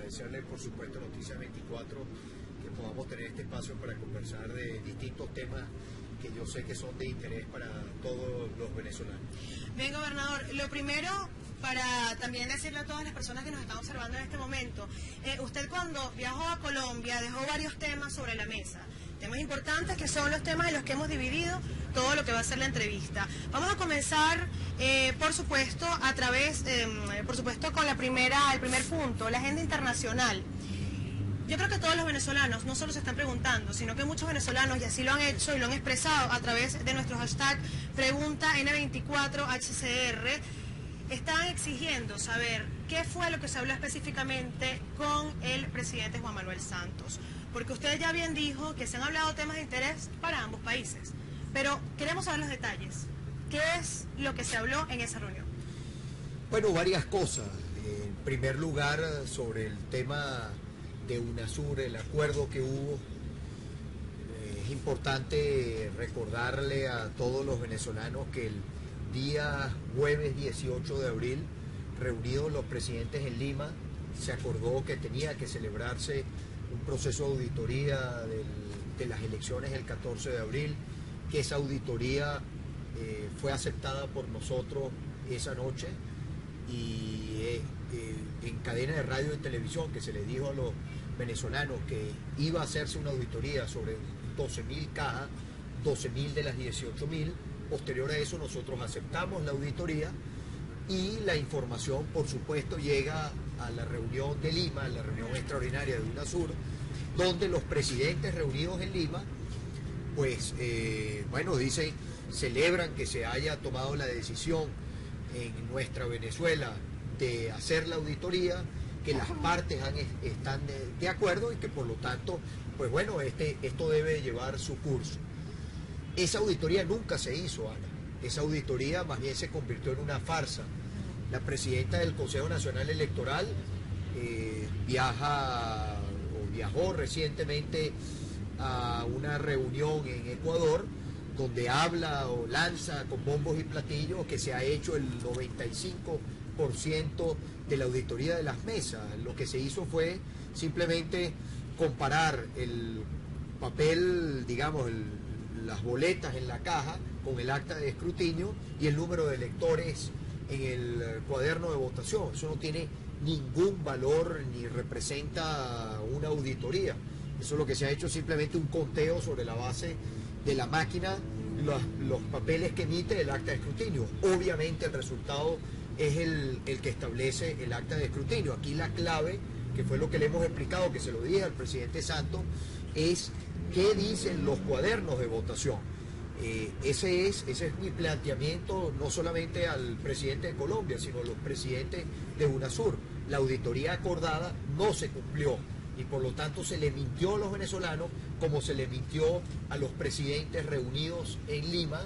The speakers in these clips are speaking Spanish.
agradecerle por supuesto Noticias 24 que podamos tener este espacio para conversar de distintos temas que yo sé que son de interés para todos los venezolanos. Bien, gobernador, lo primero, para también decirle a todas las personas que nos están observando en este momento, usted cuando viajó a Colombia dejó varios temas sobre la mesa, temas importantes que son los temas en los que hemos dividido todo lo que va a ser la entrevista. Vamos a comenzar, por supuesto, a través, con el primer punto, la agenda internacional. Yo creo que todos los venezolanos no solo se están preguntando, sino que muchos venezolanos, y así lo han hecho y lo han expresado a través de nuestro hashtag PreguntaN24HCR, están exigiendo saber qué fue lo que se habló específicamente con el presidente Juan Manuel Santos. Porque usted ya bien dijo que se han hablado temas de interés para ambos países, pero queremos saber los detalles. ¿Qué es lo que se habló en esa reunión? Bueno, varias cosas. En primer lugar, sobre el tema de UNASUR, el acuerdo que hubo. Es importante recordarle a todos los venezolanos que el día jueves 18 de abril, reunidos los presidentes en Lima, se acordó que tenía que celebrarse un proceso de auditoría de las elecciones el 14 de abril, que esa auditoría fue aceptada por nosotros esa noche y en cadena de radio y televisión que se les dijo a los venezolanos que iba a hacerse una auditoría sobre 12.000 cajas, 12.000 de las 18.000. Posterior a eso nosotros aceptamos la auditoría y la información, por supuesto, llega a la reunión de Lima, a la reunión extraordinaria de UNASUR, donde los presidentes reunidos en Lima, pues, dicen, celebran que se haya tomado la decisión en nuestra Venezuela de hacer la auditoría, que las partes están de acuerdo y que por lo tanto, pues bueno, esto debe llevar su curso. Esa auditoría nunca se hizo, Ana. Esa auditoría más bien se convirtió en una farsa. La presidenta del Consejo Nacional Electoral viajó recientemente a una reunión en Ecuador donde habla o lanza con bombos y platillos que se ha hecho el 95% de la auditoría de las mesas. Lo que se hizo fue simplemente comparar el papel, digamos, las boletas en la caja con el acta de escrutinio y el número de electores en el cuaderno de votación. Eso no tiene ningún valor ni representa una auditoría. Eso es lo que se ha hecho, simplemente un conteo sobre la base de la máquina, los papeles que emite el acta de escrutinio. Obviamente el resultado es el que establece el acta de escrutinio. Aquí la clave, que fue lo que le hemos explicado, que se lo dije al presidente Santos, es qué dicen los cuadernos de votación. Ese es mi planteamiento, no solamente al presidente de Colombia, sino a los presidentes de UNASUR. La auditoría acordada no se cumplió y por lo tanto se le mintió a los venezolanos como se le mintió a los presidentes reunidos en Lima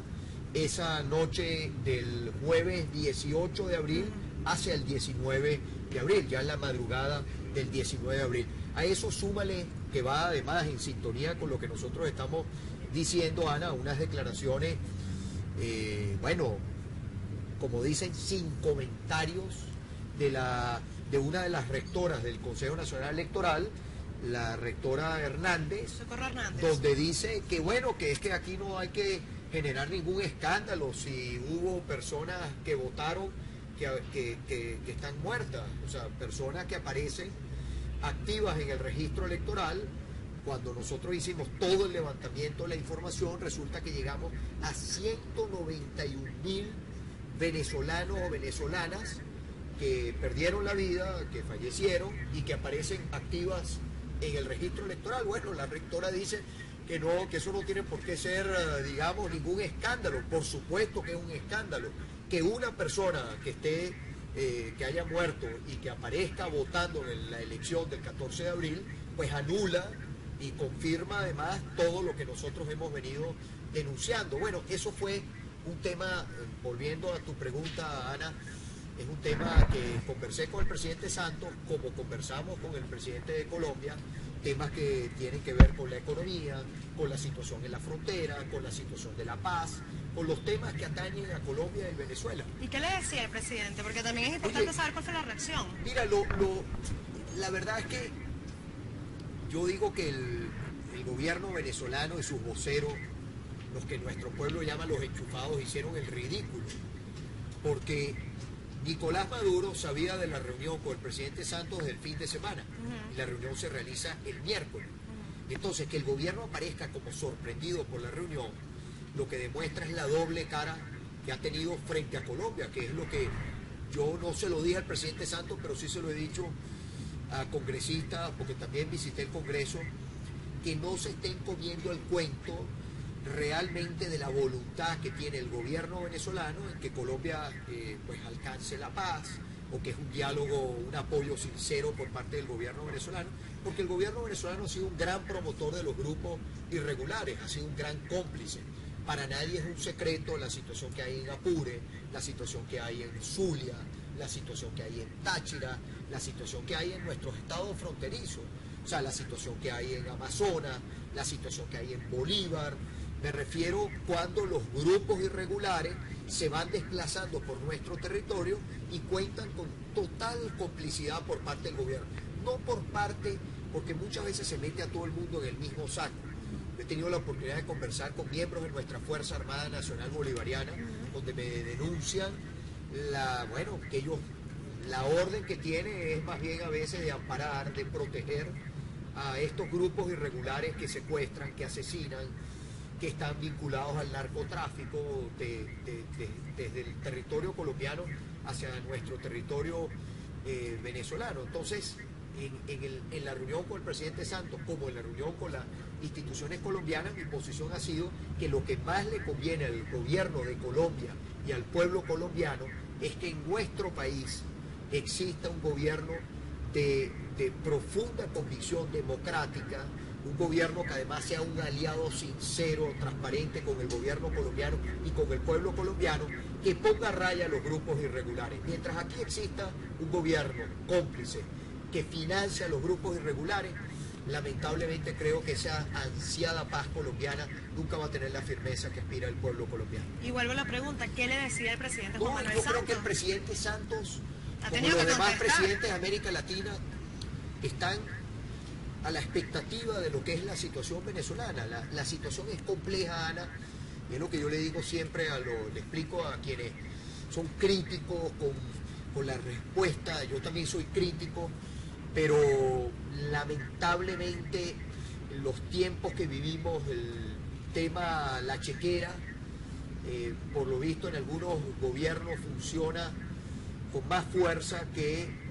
esa noche del jueves 18 de abril hacia el 19 de abril, ya en la madrugada del 19 de abril. A eso súmale que va además en sintonía con lo que nosotros estamos diciendo, Ana, unas declaraciones, como dicen, sin comentarios de una de las rectoras del Consejo Nacional Electoral, la rectora Hernández, donde dice que que es que aquí no hay que generar ningún escándalo si hubo personas que votaron que están muertas, o sea, personas que aparecen activas en el registro electoral. Cuando nosotros hicimos todo el levantamiento de la información, resulta que llegamos a 191.000 venezolanos o venezolanas que perdieron la vida, que fallecieron y que aparecen activas en el registro electoral. Bueno, la rectora dice que no, que eso no tiene por qué ser, digamos, ningún escándalo. Por supuesto que es un escándalo que una persona que haya muerto y que aparezca votando en la elección del 14 de abril, pues anula y confirma además todo lo que nosotros hemos venido denunciando. Bueno, eso fue un tema, volviendo a tu pregunta, Ana, es un tema que conversé con el presidente Santos, como conversamos con el presidente de Colombia, temas que tienen que ver con la economía, con la situación en la frontera, con la situación de la paz, con los temas que atañen a Colombia y Venezuela. ¿Y qué le decía el presidente? Porque también es importante saber cuál fue la reacción. Mira, La verdad es que yo digo que el gobierno venezolano y sus voceros, los que nuestro pueblo llama los enchufados, hicieron el ridículo, porque Nicolás Maduro sabía de la reunión con el presidente Santos desde el fin de semana, y la reunión se realiza el miércoles. Entonces, que el gobierno aparezca como sorprendido por la reunión, lo que demuestra es la doble cara que ha tenido frente a Colombia, que es lo que yo no se lo dije al presidente Santos, pero sí se lo he dicho a congresistas, porque también visité el Congreso, que no se estén comiendo el cuento realmente de la voluntad que tiene el gobierno venezolano en que Colombia pues alcance la paz, o que es un diálogo, un apoyo sincero por parte del gobierno venezolano, porque el gobierno venezolano ha sido un gran promotor de los grupos irregulares, ha sido un gran cómplice. Para nadie es un secreto la situación que hay en Apure, la situación que hay en Zulia, la situación que hay en Táchira, la situación que hay en nuestros estados fronterizos, o sea, la situación que hay en Amazonas, la situación que hay en Bolívar. Me refiero cuando los grupos irregulares se van desplazando por nuestro territorio y cuentan con total complicidad por parte del gobierno. No por parte, porque muchas veces se mete a todo el mundo en el mismo saco. He tenido la oportunidad de conversar con miembros de nuestra Fuerza Armada Nacional Bolivariana, donde me denuncian que ellos, la orden que tienen es más bien a veces de amparar, de proteger a estos grupos irregulares que secuestran, que asesinan, que están vinculados al narcotráfico desde el territorio colombiano hacia nuestro territorio venezolano. Entonces, en la reunión con el presidente Santos, como en la reunión con las instituciones colombianas, mi posición ha sido que lo que más le conviene al gobierno de Colombia y al pueblo colombiano es que en nuestro país exista un gobierno de profunda convicción democrática, un gobierno que además sea un aliado sincero, transparente con el gobierno colombiano y con el pueblo colombiano, que ponga a raya a los grupos irregulares. Mientras aquí exista un gobierno cómplice que financia a los grupos irregulares, lamentablemente creo que esa ansiada paz colombiana nunca va a tener la firmeza que aspira el pueblo colombiano. Y vuelvo a la pregunta, ¿qué le decía el presidente Juan Manuel Yo Santos? creo que el presidente Santos, como tenido los que demás contestar. presidentes de América Latina, están a la expectativa de lo que es la situación venezolana. La situación es compleja, Ana, y es lo que yo le digo siempre, le explico a quienes son críticos con la respuesta. Yo también soy crítico, pero lamentablemente los tiempos que vivimos, el tema la chequera, por lo visto en algunos gobiernos funciona con más fuerza que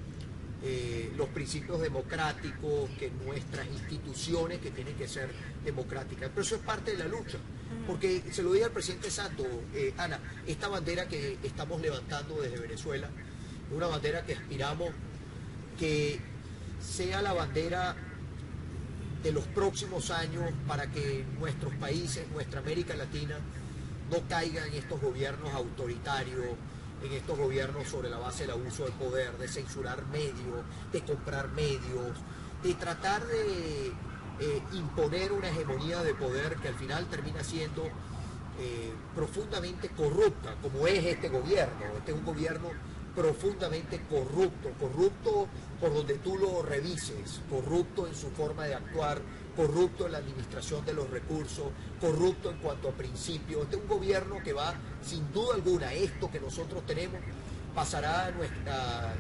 los principios democráticos, que nuestras instituciones que tienen que ser democráticas. Pero eso es parte de la lucha, porque se lo dije al presidente Santos, Ana, esta bandera que estamos levantando desde Venezuela, una bandera que aspiramos que sea la bandera de los próximos años para que nuestros países, nuestra América Latina, no caigan en estos gobiernos autoritarios, en estos gobiernos sobre la base del abuso del poder, de censurar medios, de comprar medios, de tratar de imponer una hegemonía de poder que al final termina siendo profundamente corrupta, como es este gobierno. Este es un gobierno profundamente corrupto por donde tú lo revises, corrupto en su forma de actuar, corrupto en la administración de los recursos, corrupto en cuanto a principios. Este es un gobierno que va, sin duda alguna, esto que nosotros tenemos,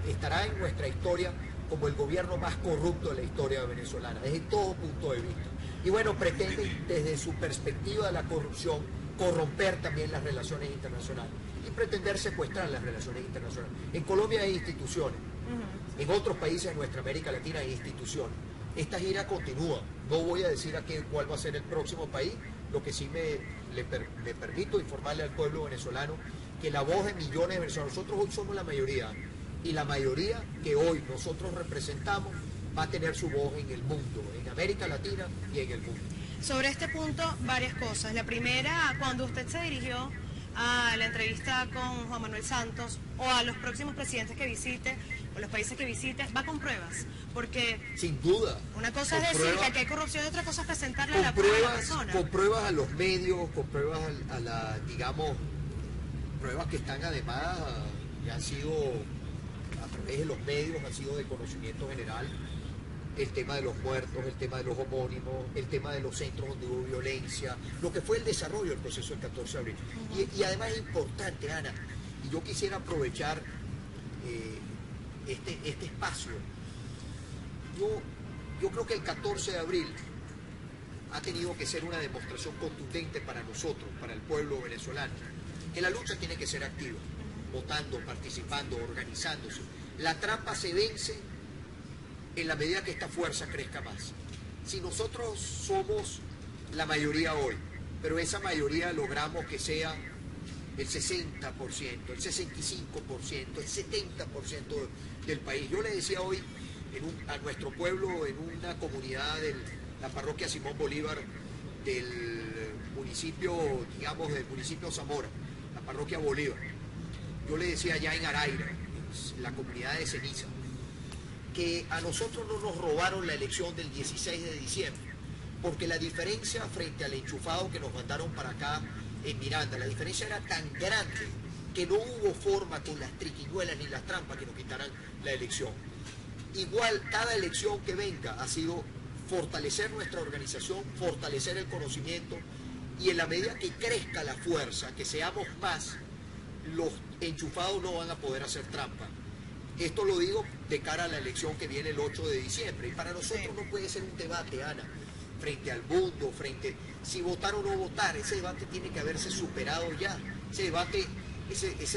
estará en nuestra historia como el gobierno más corrupto de la historia venezolana, desde todo punto de vista. Y bueno, pretenden desde su perspectiva de la corrupción corromper también las relaciones internacionales y pretender secuestrar las relaciones internacionales. En Colombia hay instituciones, en otros países de nuestra América Latina hay instituciones. Esta gira continúa. No voy a decir cuál va a ser el próximo país, lo que sí me permito informarle al pueblo venezolano que la voz de millones de venezolanos, nosotros hoy somos la mayoría, y la mayoría que hoy nosotros representamos va a tener su voz en el mundo, en América Latina y en el mundo. Sobre este punto, varias cosas. La primera, cuando usted se dirigió a la entrevista con Juan Manuel Santos o a los próximos presidentes que visite o los países que visite, va con pruebas, porque sin duda una cosa es decir que aquí hay corrupción y otra cosa es presentarle con la prueba a la pruebas, persona. con pruebas a los medios, con pruebas digamos, pruebas que están además, ya han sido a través través de los medios ha sido de conocimiento general. El tema de los muertos, el tema de los homónimos, el tema de los centros donde hubo violencia, lo que fue el desarrollo del proceso del 14 de abril. Y además es importante, Ana, y yo quisiera aprovechar este espacio. Yo creo que el 14 de abril ha tenido que ser una demostración contundente para nosotros, para el pueblo venezolano, que la lucha tiene que ser activa, votando, participando, organizándose. La trampa se vence en la medida que esta fuerza crezca más. Si nosotros somos la mayoría hoy, pero esa mayoría logramos que sea el 60%, el 65%, el 70% del país. Yo le decía hoy a nuestro pueblo en una comunidad de la parroquia Simón Bolívar del municipio, digamos, del municipio Zamora, la parroquia Bolívar. Yo le decía allá en Araira, en la comunidad de Ceniza, que a nosotros no nos robaron la elección del 16 de diciembre, porque la diferencia frente al enchufado que nos mandaron para acá en Miranda, la diferencia era tan grande que no hubo forma con las triquiñuelas ni las trampas que nos quitaran la elección. Igual, cada elección que venga ha sido fortalecer nuestra organización, fortalecer el conocimiento, y en la medida que crezca la fuerza, que seamos más, los enchufados no van a poder hacer trampa. Esto lo digo de cara a la elección que viene el 8 de diciembre. Y para nosotros no puede ser un debate, Ana, frente al mundo, frente si votar o no votar. Ese debate tiene que haberse superado ya. Ese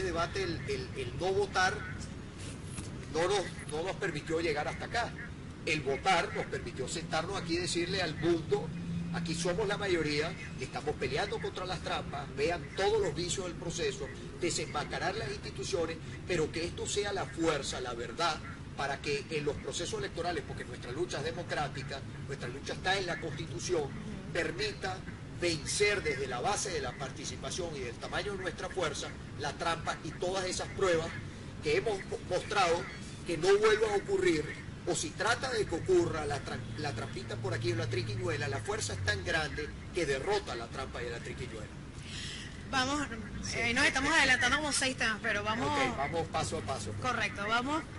debate, el no votar, no nos permitió llegar hasta acá. El votar nos permitió sentarnos aquí y decirle al mundo: aquí somos la mayoría, estamos peleando contra las trampas, vean todos los vicios del proceso, desenmascarar las instituciones, pero que esto sea la fuerza, la verdad, para que en los procesos electorales, porque nuestra lucha es democrática, nuestra lucha está en la Constitución, permita vencer desde la base de la participación y del tamaño de nuestra fuerza la trampa y todas esas pruebas que hemos mostrado que no vuelvan a ocurrir. O si trata de que ocurra la trampita por aquí o la triquiñuela, la fuerza es tan grande que derrota la trampa y la triquiñuela. Vamos, nos estamos adelantando como 6 temas, pero vamos... Ok, vamos paso a paso. Correcto,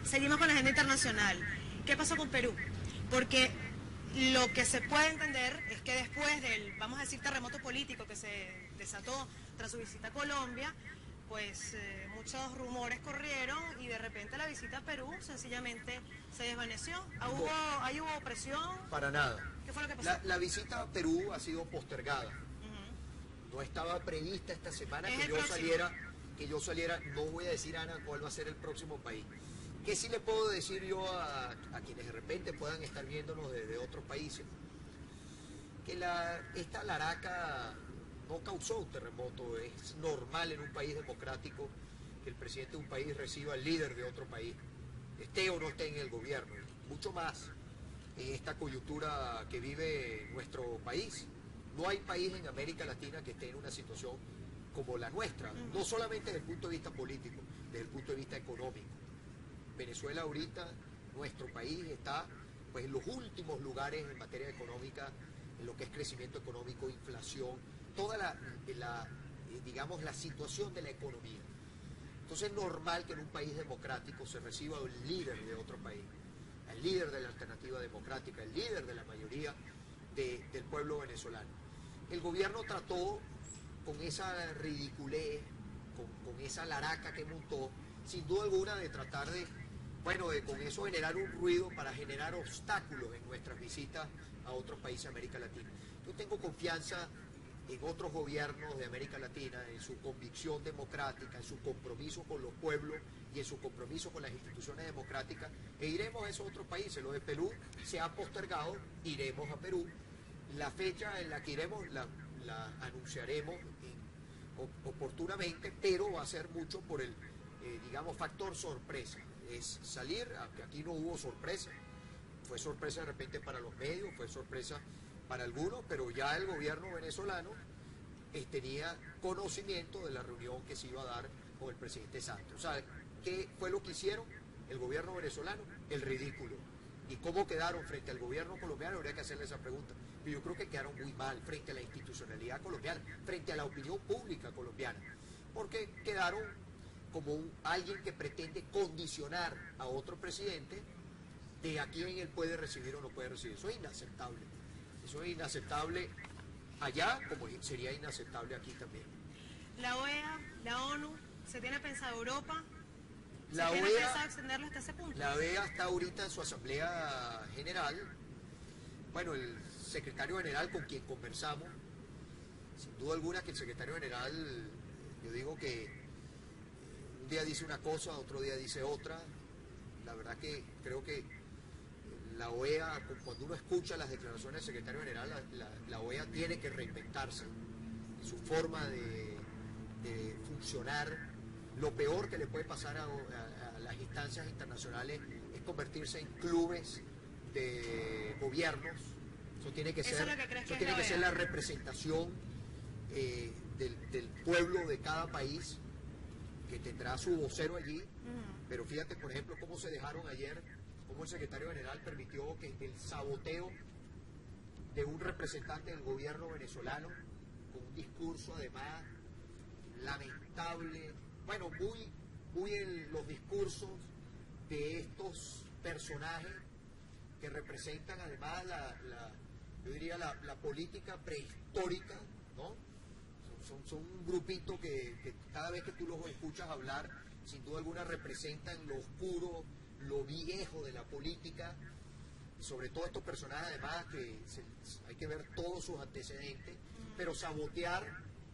seguimos con la agenda internacional. ¿Qué pasó con Perú? Porque lo que se puede entender es que después del, vamos a decir, terremoto político que se desató tras su visita a Colombia, pues muchos rumores corrieron y de repente la visita a Perú sencillamente se desvaneció. ¿Ahí hubo presión? Para nada. ¿Qué fue lo que pasó? La visita a Perú ha sido postergada. No estaba prevista esta semana que yo saliera, no voy a decir, Ana, cuál va a ser el próximo país. ¿Qué sí le puedo decir yo a quienes de repente puedan estar viéndonos desde otros países? Que esta laraca no causó un terremoto. Es normal en un país democrático que el presidente de un país reciba al líder de otro país, esté o no esté en el gobierno, mucho más en esta coyuntura que vive nuestro país. No hay país en América Latina que esté en una situación como la nuestra, no solamente desde el punto de vista político, desde el punto de vista económico. Venezuela ahorita, nuestro país está pues en los últimos lugares en materia económica, en lo que es crecimiento económico, inflación, toda digamos, la situación de la economía. Entonces es normal que en un país democrático se reciba el líder de otro país, el líder de la alternativa democrática, el líder de la mayoría del pueblo venezolano. El gobierno trató con esa ridiculez, con esa laraca que montó, sin duda alguna de tratar de con eso generar un ruido para generar obstáculos en nuestras visitas a otros países de América Latina. Yo tengo confianza en otros gobiernos de América Latina, en su convicción democrática, en su compromiso con los pueblos y en su compromiso con las instituciones democráticas, e iremos a esos otros países. Lo de Perú se ha postergado, iremos a Perú. La fecha en la que iremos la anunciaremos oportunamente, pero va a ser mucho por el, digamos, factor sorpresa. Es salir, aunque aquí no hubo sorpresa, fue sorpresa de repente para los medios, fue sorpresa para algunos, pero ya el gobierno venezolano tenía conocimiento de la reunión que se iba a dar con el presidente Santos. O sea, ¿qué fue lo que hicieron el gobierno venezolano? El ridículo. ¿Y cómo quedaron frente al gobierno colombiano? Habría que hacerle esa pregunta. Pero yo creo que quedaron muy mal frente a la institucionalidad colombiana, frente a la opinión pública colombiana, porque quedaron como alguien que pretende condicionar a otro presidente de a quién él puede recibir o no puede recibir. Eso es inaceptable. Eso es inaceptable allá como sería inaceptable aquí también. La OEA, la ONU, ¿se tiene pensado Europa? La ¿Se tiene OEA, pensado extenderlo hasta ese punto? la OEA está ahorita en su asamblea general. Bueno, el secretario general con quien conversamos, sin duda alguna que el secretario general, yo digo que un día dice una cosa, otro día dice otra. La verdad que creo que la OEA, cuando uno escucha las declaraciones del secretario general, la OEA tiene que reinventarse en su forma de funcionar. Lo peor que le puede pasar a las instancias internacionales es convertirse en clubes de gobiernos. Eso tiene que ser, eso tiene que ser la representación del pueblo de cada país, que tendrá su vocero allí. Pero fíjate, por ejemplo, cómo se dejaron ayer, cómo el secretario general permitió que el saboteo de un representante del gobierno venezolano, con un discurso además lamentable, bueno, muy en los discursos de estos personajes que representan además yo diría la política prehistórica, ¿no? Son un grupito que cada vez que tú los escuchas hablar, sin duda alguna representan lo oscuro, lo viejo de la política, sobre todo estos personajes además que hay que ver todos sus antecedentes, pero sabotear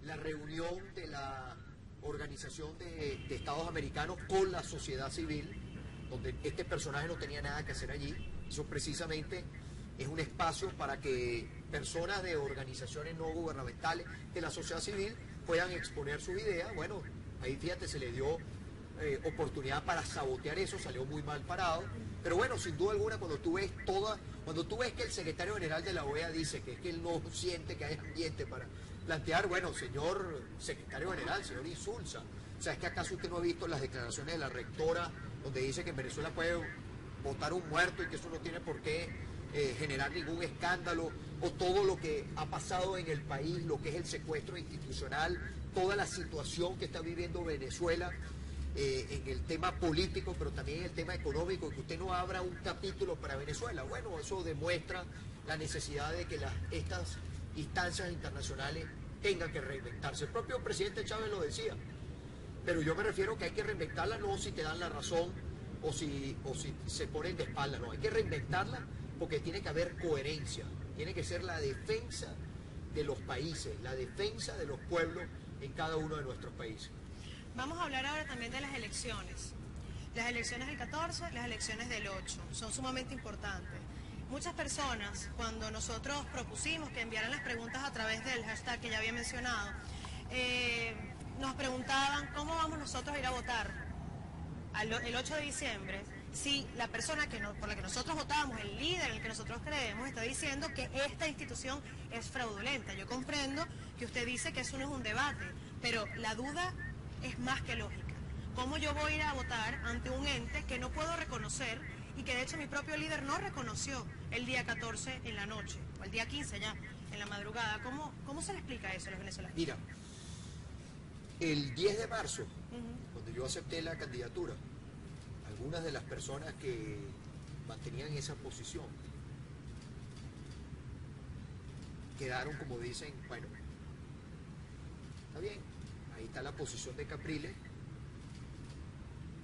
la reunión de la Organización de Estados Americanos con la sociedad civil, donde este personaje no tenía nada que hacer allí. Eso precisamente es un espacio para que personas de organizaciones no gubernamentales, de la sociedad civil, puedan exponer sus ideas. Bueno, ahí fíjate, se le dio oportunidad para sabotear eso, salió muy mal parado. Pero bueno, sin duda alguna, cuando tú ves que el secretario general de la OEA dice que es que él no siente que hay ambiente para plantear, bueno, señor secretario general, señor Insulza, o sea, ¿es que acaso usted no ha visto las declaraciones de la rectora donde dice que en Venezuela puede votar un muerto y que eso no tiene por qué generar ningún escándalo, o todo lo que ha pasado en el país, lo que es el secuestro institucional, toda la situación que está viviendo Venezuela en el tema político, pero también en el tema económico, que usted no abra un capítulo para Venezuela? Bueno, eso demuestra la necesidad de que estas instancias internacionales tengan que reinventarse. El propio presidente Chávez lo decía, pero yo me refiero que hay que reinventarla no si te dan la razón o si se ponen de espalda, no, hay que reinventarla porque tiene que haber coherencia, tiene que ser la defensa de los países, la defensa de los pueblos en cada uno de nuestros países. Vamos a hablar ahora también de las elecciones. Las elecciones del 14, las elecciones del 8, son sumamente importantes. Muchas personas, cuando nosotros propusimos que enviaran las preguntas a través del hashtag que ya había mencionado, nos preguntaban cómo vamos nosotros a ir a votar el 8 de diciembre si la persona por la que nosotros votamos, el líder en el que nosotros creemos, está diciendo que esta institución es fraudulenta. Yo comprendo que usted dice que eso no es un debate, pero la duda es más que lógica. ¿Cómo yo voy a ir a votar ante un ente que no puedo reconocer y que de hecho mi propio líder no reconoció el día 14 en la noche, o el día 15 ya, en la madrugada? ¿Cómo se le explica eso a los venezolanos? Mira, el 10 de marzo, cuando yo acepté la candidatura, algunas de las personas que mantenían esa posición quedaron, como dicen, bueno, está bien, ahí está la posición de Capriles,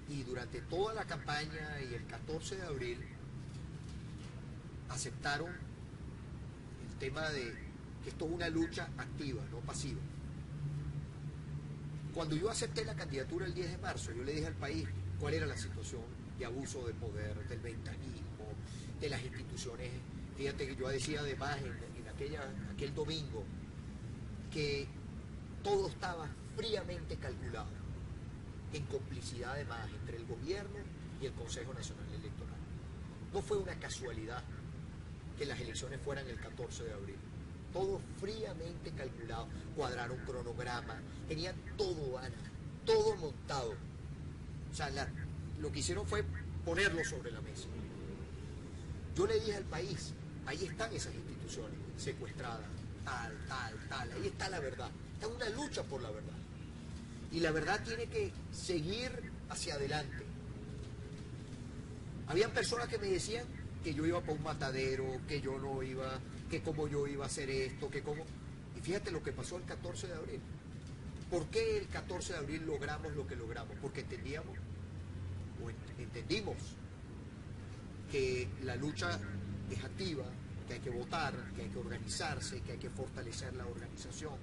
y durante toda la campaña y el 14 de abril aceptaron el tema de que esto es una lucha activa, no pasiva. Cuando yo acepté la candidatura el 10 de marzo, yo le dije al país cuál era la situación de abuso de poder, del ventajismo, de las instituciones. Fíjate que yo decía además en aquel domingo que todo estaba fríamente calculado, en complicidad además entre el gobierno y el Consejo Nacional Electoral. No fue una casualidad que las elecciones fueran el 14 de abril. Todo fríamente calculado, cuadraron cronograma, tenían todo, Ana, todo montado. O sea, lo que hicieron fue ponerlo sobre la mesa. Yo le dije al país, ahí están esas instituciones secuestradas, tal, ahí está la verdad. Está una lucha por la verdad. y la verdad tiene que seguir hacia adelante. Habían personas que me decían que yo iba para un matadero, que yo no iba, que cómo yo iba a hacer esto, que cómo... Y fíjate lo que pasó el 14 de abril. ¿Por qué el 14 de abril logramos lo que logramos? Porque entendimos que la lucha es activa, que hay que votar, que hay que organizarse, que hay que fortalecer la organización.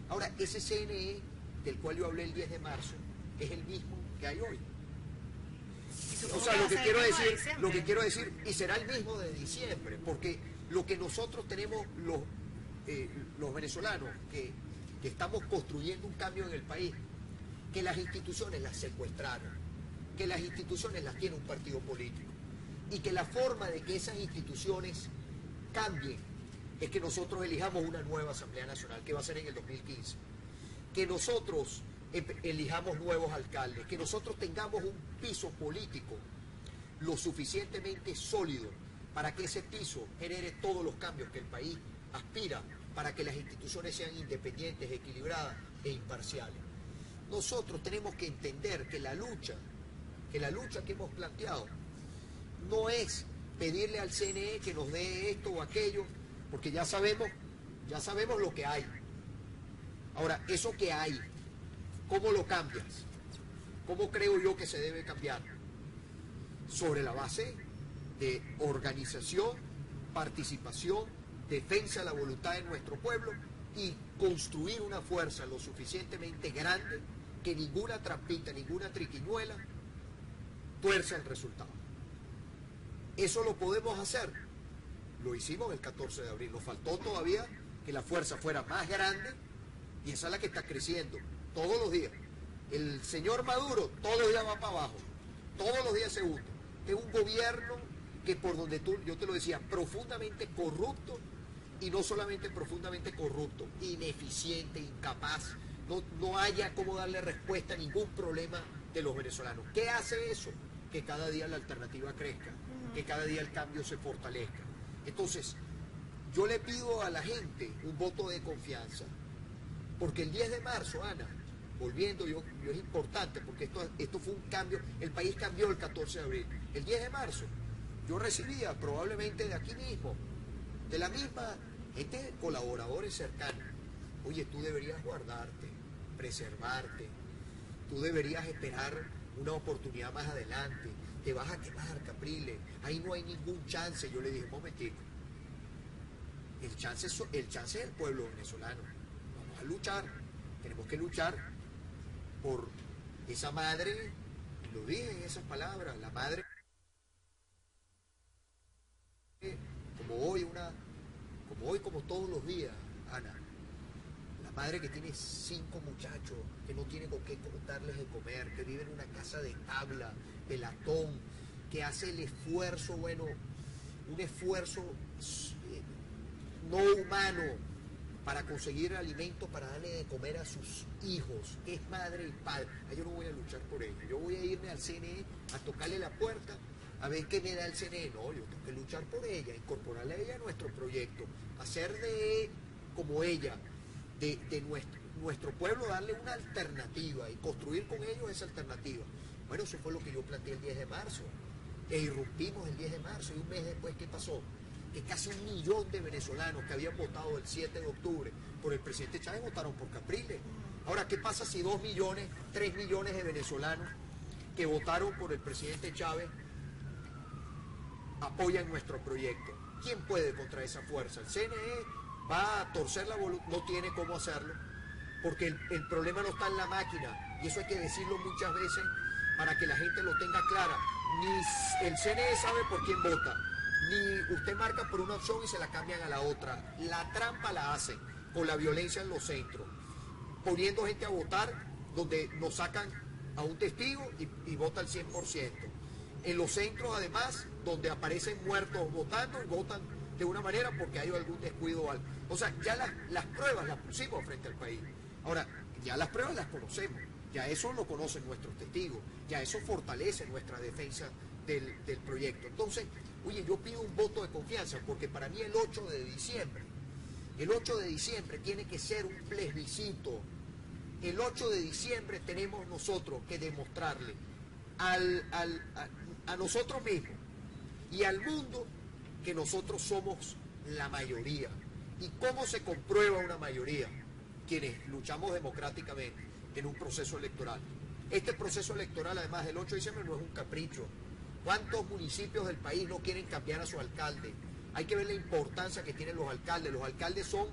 Ahora, ese CNE del cual yo hablé el 10 de marzo es el mismo que hay hoy. O sea, lo que quiero decir, y será el mismo de diciembre, porque lo que nosotros tenemos los venezolanos, que estamos construyendo un cambio en el país, que las instituciones las secuestraron, que las instituciones las tiene un partido político, y que la forma de que esas instituciones cambien es que nosotros elijamos una nueva Asamblea Nacional, que va a ser en el 2015, que nosotros elijamos nuevos alcaldes, que nosotros tengamos un piso político lo suficientemente sólido para que ese piso genere todos los cambios que el país aspira, para que las instituciones sean independientes, equilibradas e imparciales. Nosotros tenemos que entender que la lucha que hemos planteado no es pedirle al CNE que nos dé esto o aquello, porque ya sabemos lo que hay. Ahora, eso que hay, ¿cómo lo cambias? ¿Cómo creo yo que se debe cambiar? Sobre la base de organización, participación, defensa de la voluntad de nuestro pueblo y construir una fuerza lo suficientemente grande que ninguna trampita, ninguna triquiñuela tuerza el resultado. Eso lo podemos hacer. Lo hicimos el 14 de abril. Nos faltó todavía que la fuerza fuera más grande y esa es la que está creciendo todos los días. El señor Maduro todos los días va para abajo, todos los días se hunde. Es un gobierno que por donde yo te lo decía, profundamente corrupto y no solamente profundamente corrupto, ineficiente, incapaz. No haya cómo darle respuesta a ningún problema de los venezolanos. ¿Qué hace eso? Que cada día la alternativa crezca, que cada día el cambio se fortalezca. Entonces, yo le pido a la gente un voto de confianza, porque el 10 de marzo, Ana, volviendo, yo es importante, porque esto fue un cambio, el país cambió el 14 de abril. El 10 de marzo, yo recibía probablemente de aquí mismo, de la misma gente, colaboradores cercanos. Oye, tú deberías guardarte, preservarte, tú deberías esperar una oportunidad más adelante, te vas a quemar, Capriles, ahí no hay ningún chance. Yo le dije, un momentico, el chance es el pueblo venezolano, vamos a luchar, tenemos que luchar por esa madre, lo dije en esas palabras, la madre, como todos los días, Ana, la madre que tiene 5 muchachos, que no tiene con qué darles de comer, que vive en una casa de tabla, de latón, que hace el esfuerzo, un esfuerzo no humano para conseguir alimento, para darle de comer a sus hijos, que es madre y padre. Yo no voy a luchar por ello, yo voy a irme al CNE a tocarle la puerta, a ver qué me da el CNE. No, yo tengo que luchar por ella, incorporarla a ella a nuestro proyecto, hacer como ella, de nuestro pueblo, darle una alternativa y construir con ellos esa alternativa. Bueno, eso fue lo que yo planteé el 10 de marzo, e irrumpimos el 10 de marzo, y un mes después, ¿qué pasó? Que casi 1 millón de venezolanos que habían votado el 7 de octubre por el presidente Chávez votaron por Capriles. Ahora, ¿qué pasa si 2 millones, 3 millones de venezolanos que votaron por el presidente Chávez apoyan nuestro proyecto? ¿Quién puede contra esa fuerza? El CNE va a torcer la voluntad, no tiene cómo hacerlo, porque el problema no está en la máquina, y eso hay que decirlo muchas veces para que la gente lo tenga clara. Ni el CNE sabe por quién vota, ni usted marca por una opción y se la cambian a la otra. La trampa la hacen con la violencia en los centros, poniendo gente a votar donde nos sacan a un testigo y vota el 100%. En los centros, además, donde aparecen muertos votando, y votan de una manera porque hay algún descuido o algo. O sea, ya las pruebas las pusimos frente al país. Ahora, ya las pruebas las conocemos, ya eso lo conocen nuestros testigos, ya eso fortalece nuestra defensa del proyecto. Entonces, oye, yo pido un voto de confianza, porque para mí el 8 de diciembre tiene que ser un plebiscito el 8 de diciembre tenemos nosotros que demostrarle a nosotros mismos y al mundo que nosotros somos la mayoría. ¿Y cómo se comprueba una mayoría? Quienes luchamos democráticamente en un proceso electoral. Este proceso electoral, además del 8 de diciembre, no es un capricho. ¿Cuántos municipios del país no quieren cambiar a su alcalde? Hay que ver la importancia que tienen los alcaldes. Los alcaldes son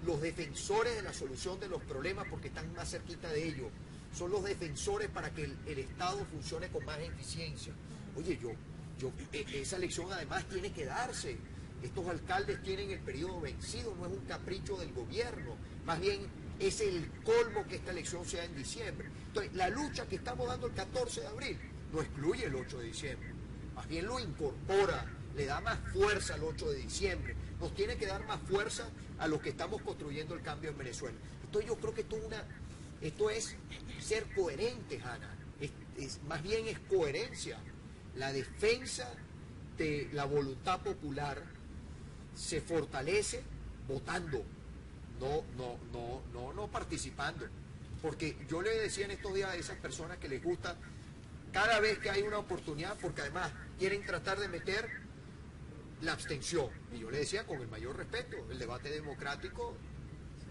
los defensores de la solución de los problemas porque están más cerquita de ellos. Son los defensores para que el Estado funcione con más eficiencia. Oye, esa elección además tiene que darse. Estos alcaldes tienen el periodo vencido, no es un capricho del gobierno. Más bien es el colmo que esta elección sea en diciembre. Entonces, la lucha que estamos dando el 14 de abril no excluye el 8 de diciembre. Más bien lo incorpora, le da más fuerza al 8 de diciembre. Nos tiene que dar más fuerza a los que estamos construyendo el cambio en Venezuela. Entonces yo creo que esto es ser coherentes, Ana. Más bien es coherencia. La defensa de la voluntad popular se fortalece votando, no participando. Porque yo le decía en estos días a esas personas que les gusta cada vez que hay una oportunidad, porque además quieren tratar de meter la abstención. Y yo le decía con el mayor respeto, el debate democrático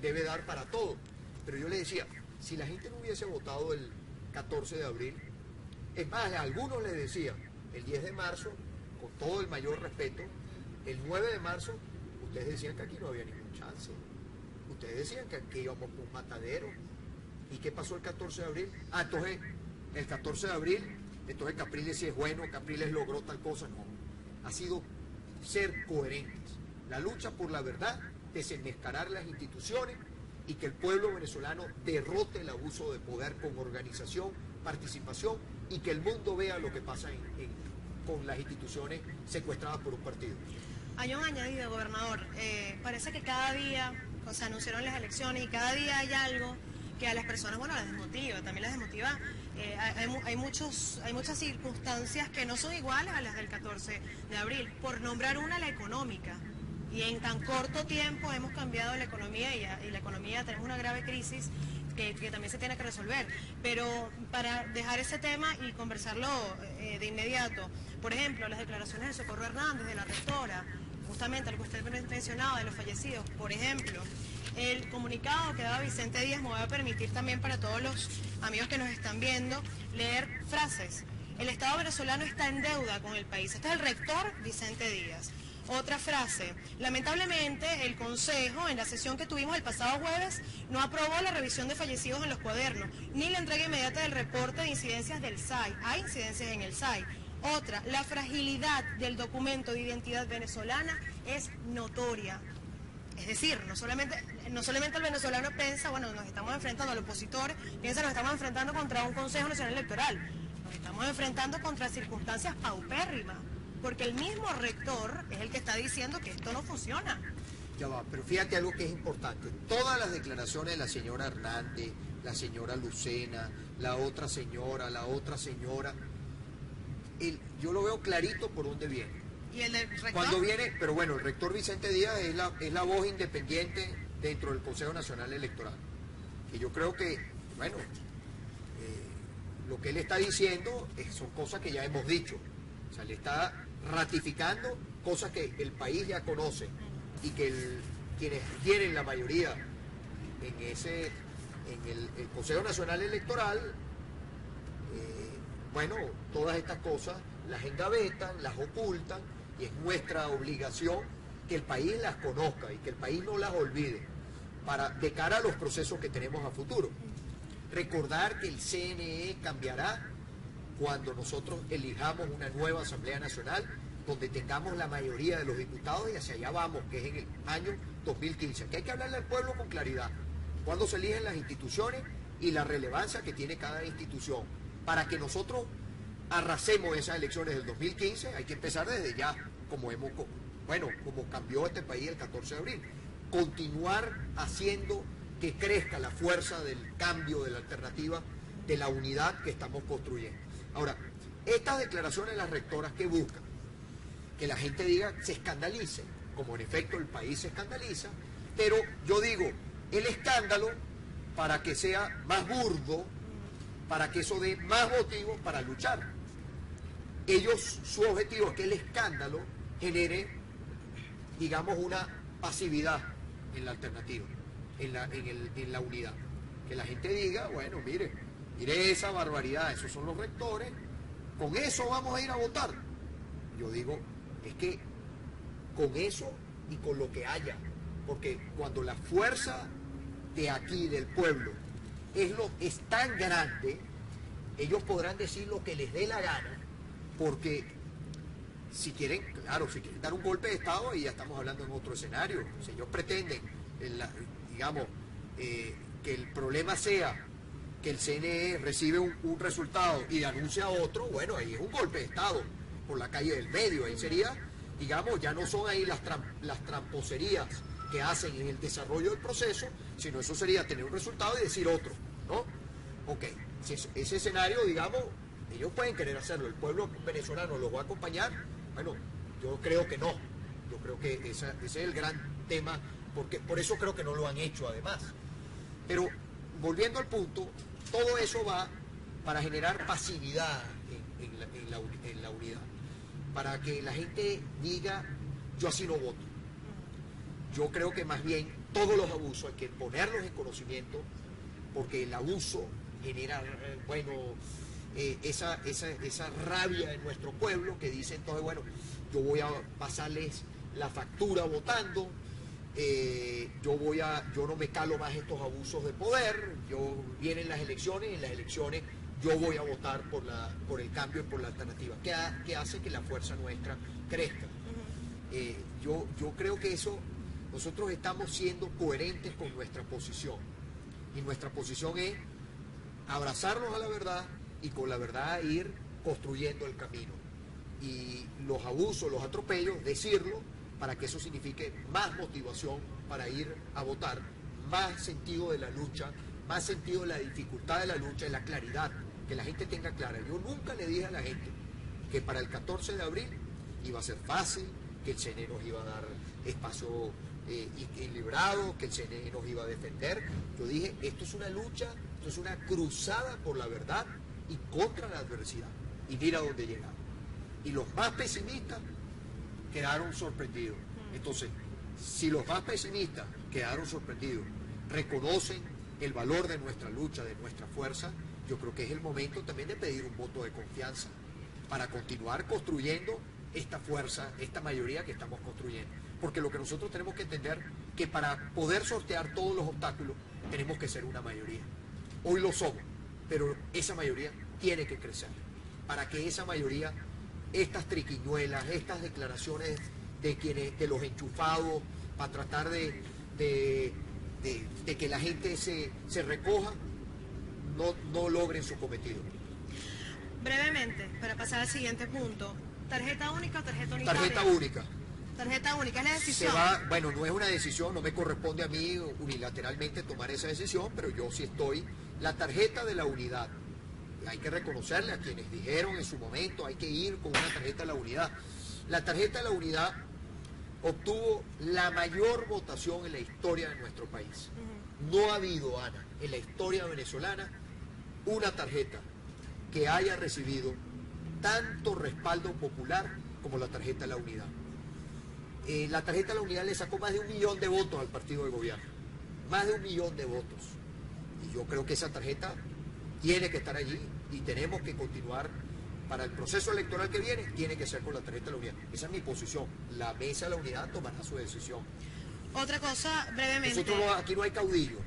debe dar para todo. Pero yo le decía, si la gente no hubiese votado el 14 de abril, es más, a algunos les decía, el 10 de marzo, con todo el mayor respeto, el 9 de marzo, ustedes decían que aquí no había ningún chance. Ustedes decían que aquí íbamos por un matadero. ¿Y qué pasó el 14 de abril? Entonces, el 14 de abril, entonces Capriles sí es bueno, Capriles logró tal cosa. No, ha sido ser coherentes. La lucha por la verdad, desenmascarar las instituciones y que el pueblo venezolano derrote el abuso de poder con organización, participación y que el mundo vea lo que pasa con las instituciones secuestradas por un partido. Hay un añadido, gobernador. Parece que cada día se anunciaron las elecciones y cada día hay algo que a las personas, bueno, las desmotiva, también las desmotiva. Hay muchas circunstancias que no son iguales a las del 14 de abril. Por nombrar una, la económica. Y en tan corto tiempo hemos cambiado la economía y la economía tenemos una grave crisis que también se tiene que resolver. Pero para dejar ese tema y conversarlo de inmediato, por ejemplo, las declaraciones de Socorro Hernández, de la rectora, justamente lo que usted mencionaba de los fallecidos, por ejemplo, el comunicado que daba Vicente Díaz, me voy a permitir también para todos los amigos que nos están viendo, leer frases. El Estado venezolano está en deuda con el país. Este es el rector Vicente Díaz. Otra frase, lamentablemente el Consejo en la sesión que tuvimos el pasado jueves no aprobó la revisión de fallecidos en los cuadernos, ni la entrega inmediata del reporte de incidencias del SAI. Hay incidencias en el SAI. Otra, la fragilidad del documento de identidad venezolana es notoria. Es decir, no solamente el venezolano piensa, bueno, nos estamos enfrentando al opositor, piensa nos estamos enfrentando contra un Consejo Nacional Electoral, nos estamos enfrentando contra circunstancias paupérrimas, porque el mismo rector es el que está diciendo que esto no funciona. Ya va, pero fíjate algo que es importante. Todas las declaraciones de la señora Hernández, la señora Lucena, la otra señora, yo lo veo clarito por dónde viene. ¿Y el del rector? Cuando viene, pero bueno, el rector Vicente Díaz es la voz independiente dentro del Consejo Nacional Electoral. Y yo creo que, bueno, lo que él está diciendo son cosas que ya hemos dicho. O sea, le está ratificando cosas que el país ya conoce y que quienes tienen la mayoría en el Consejo Nacional Electoral, bueno, todas estas cosas las engavetan, las ocultan, y es nuestra obligación que el país las conozca y que el país no las olvide de cara a los procesos que tenemos a futuro. Recordar que el CNE cambiará cuando nosotros elijamos una nueva Asamblea Nacional donde tengamos la mayoría de los diputados y hacia allá vamos, que es en el año 2015. Que hay que hablarle al pueblo con claridad cuando se eligen las instituciones y la relevancia que tiene cada institución. Para que nosotros arrasemos esas elecciones del 2015, hay que empezar desde ya, como cambió este país el 14 de abril. Continuar haciendo que crezca la fuerza del cambio, de la alternativa, de la unidad que estamos construyendo. Ahora, estas declaraciones de las rectoras que buscan que la gente diga, se escandalice, como en efecto el país se escandaliza, pero yo digo, el escándalo para que sea más burdo, para que eso dé más motivos para luchar. Ellos, su objetivo es que el escándalo genere, digamos, una pasividad en la alternativa, en la unidad. Que la gente diga, bueno, mire esa barbaridad, esos son los rectores, con eso vamos a ir a votar. Yo digo, es que con eso y con lo que haya, porque cuando la fuerza de aquí, del pueblo, es tan grande, ellos podrán decir lo que les dé la gana, porque si quieren, claro, si quieren dar un golpe de Estado, ahí ya estamos hablando en otro escenario. Si ellos pretenden, digamos, que el problema sea que el CNE recibe un resultado y anuncia otro, bueno, ahí es un golpe de Estado por la calle del medio. Ahí sería, digamos, ya no son ahí las tramposerías que hacen en el desarrollo del proceso, sino eso sería tener un resultado y decir otro, ¿no? Ok, si ese escenario, digamos, ellos pueden querer hacerlo, el pueblo venezolano los va a acompañar. Bueno, yo creo que no, yo creo que ese es el gran tema, porque por eso creo que no lo han hecho además. Pero volviendo al punto, todo eso va para generar pasividad en la unidad, para que la gente diga, yo así no voto. Yo creo que más bien todos los abusos hay que ponerlos en conocimiento, porque el abuso genera, bueno, esa rabia en nuestro pueblo que dice entonces, bueno, yo voy a pasarles la factura votando, yo no me calo más estos abusos de poder, vienen las elecciones y en las elecciones yo voy a votar por el cambio y por la alternativa, que hace que la fuerza nuestra crezca. Yo creo que eso, nosotros estamos siendo coherentes con nuestra posición, y nuestra posición es abrazarnos a la verdad y con la verdad ir construyendo el camino. Y los abusos, los atropellos, decirlo, para que eso signifique más motivación para ir a votar, más sentido de la lucha, más sentido de la dificultad de la lucha y la claridad, que la gente tenga clara. Yo nunca le dije a la gente que para el 14 de abril iba a ser fácil, que el CNE nos iba a dar espacio equilibrado, que el CNE nos iba a defender. Yo dije, esto es una lucha, esto es una cruzada por la verdad y contra la adversidad. Y mira dónde llegamos. Y los más pesimistas quedaron sorprendidos. Entonces, si los más pesimistas quedaron sorprendidos, reconocen el valor de nuestra lucha, de nuestra fuerza, yo creo que es el momento también de pedir un voto de confianza para continuar construyendo esta fuerza, esta mayoría que estamos construyendo. Porque lo que nosotros tenemos que entender, que para poder sortear todos los obstáculos, tenemos que ser una mayoría. Hoy lo somos, pero esa mayoría tiene que crecer. Para que esa mayoría, estas triquiñuelas, estas declaraciones de los enchufados, para tratar de que la gente se recoja, no logren su cometido. Brevemente, para pasar al siguiente punto, ¿tarjeta única o tarjeta unitaria? Tarjeta única. Tarjeta única, es la decisión. Bueno, no es una decisión, no me corresponde a mí unilateralmente tomar esa decisión, pero yo sí estoy, la tarjeta de la unidad. Hay que reconocerle a quienes dijeron en su momento, hay que ir con una tarjeta de la unidad. La tarjeta de la unidad obtuvo la mayor votación en la historia de nuestro país. No ha habido, Ana, en la historia venezolana, una tarjeta que haya recibido tanto respaldo popular como la tarjeta de la unidad. La tarjeta de la unidad le sacó más de 1 millón de votos al partido de gobierno. Más de 1 millón de votos. Y yo creo que esa tarjeta tiene que estar allí y tenemos que continuar para el proceso electoral que viene, tiene que ser con la tarjeta de la unidad. Esa es mi posición. La mesa de la unidad tomará su decisión. Otra cosa, brevemente. Nosotros aquí no hay caudillo.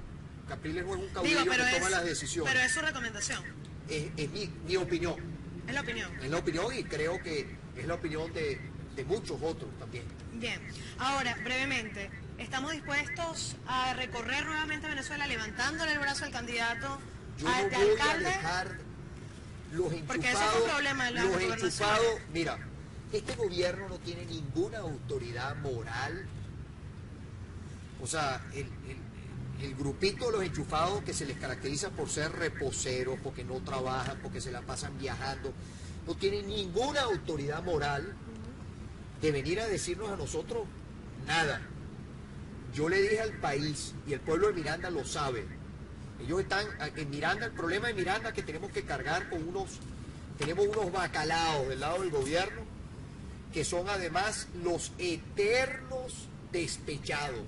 Capriles no es un caudillo que toma las decisiones. Pero es su recomendación. Es mi opinión. Es la opinión. Es la opinión y creo que es la opinión de muchos otros también. Bien. Ahora, brevemente, ¿estamos dispuestos a recorrer nuevamente Venezuela levantándole el brazo al candidato Yo a no este voy alcalde? a dejar los enchufados. Porque ese es un problema de la gobernación. Mira, este gobierno no tiene ninguna autoridad moral. O sea, el grupito de los enchufados que se les caracteriza por ser reposeros, porque no trabajan, porque se la pasan viajando, no tienen ninguna autoridad moral de venir a decirnos a nosotros nada. Yo le dije al país, y el pueblo de Miranda lo sabe, Ellos están en Miranda. El problema de Miranda es que tenemos que cargar con tenemos unos bacalaos del lado del gobierno, que son además los eternos despechados.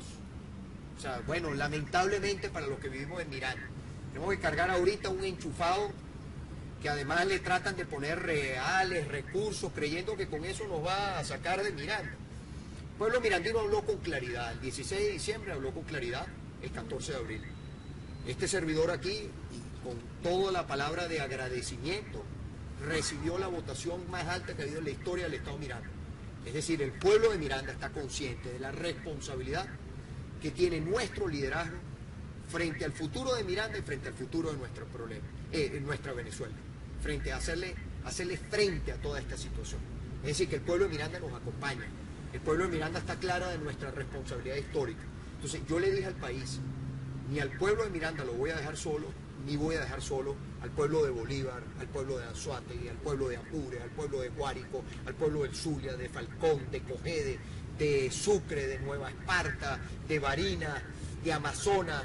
O sea, bueno, lamentablemente para los que vivimos en Miranda, tenemos que cargar ahorita un enchufado que además le tratan de poner reales, recursos, creyendo que con eso nos va a sacar de Miranda. El pueblo mirandino habló con claridad, el 16 de diciembre habló con claridad, el 14 de abril. Este servidor aquí, y con toda la palabra de agradecimiento, recibió la votación más alta que ha habido en la historia del Estado Miranda. Es decir, el pueblo de Miranda está consciente de la responsabilidad que tiene nuestro liderazgo frente al futuro de Miranda y frente al futuro de nuestro problema, nuestra Venezuela, frente a hacerle frente a toda esta situación. Es decir, que el pueblo de Miranda nos acompaña. El pueblo de Miranda está clara de nuestra responsabilidad histórica. Entonces yo le dije al país, ni al pueblo de Miranda lo voy a dejar solo, ni voy a dejar solo al pueblo de Bolívar, al pueblo de Anzoátegui, al pueblo de Apure, al pueblo de Guárico, al pueblo del Zulia, de Falcón, de Cogede, de Sucre, de Nueva Esparta, de Barinas, de Amazonas,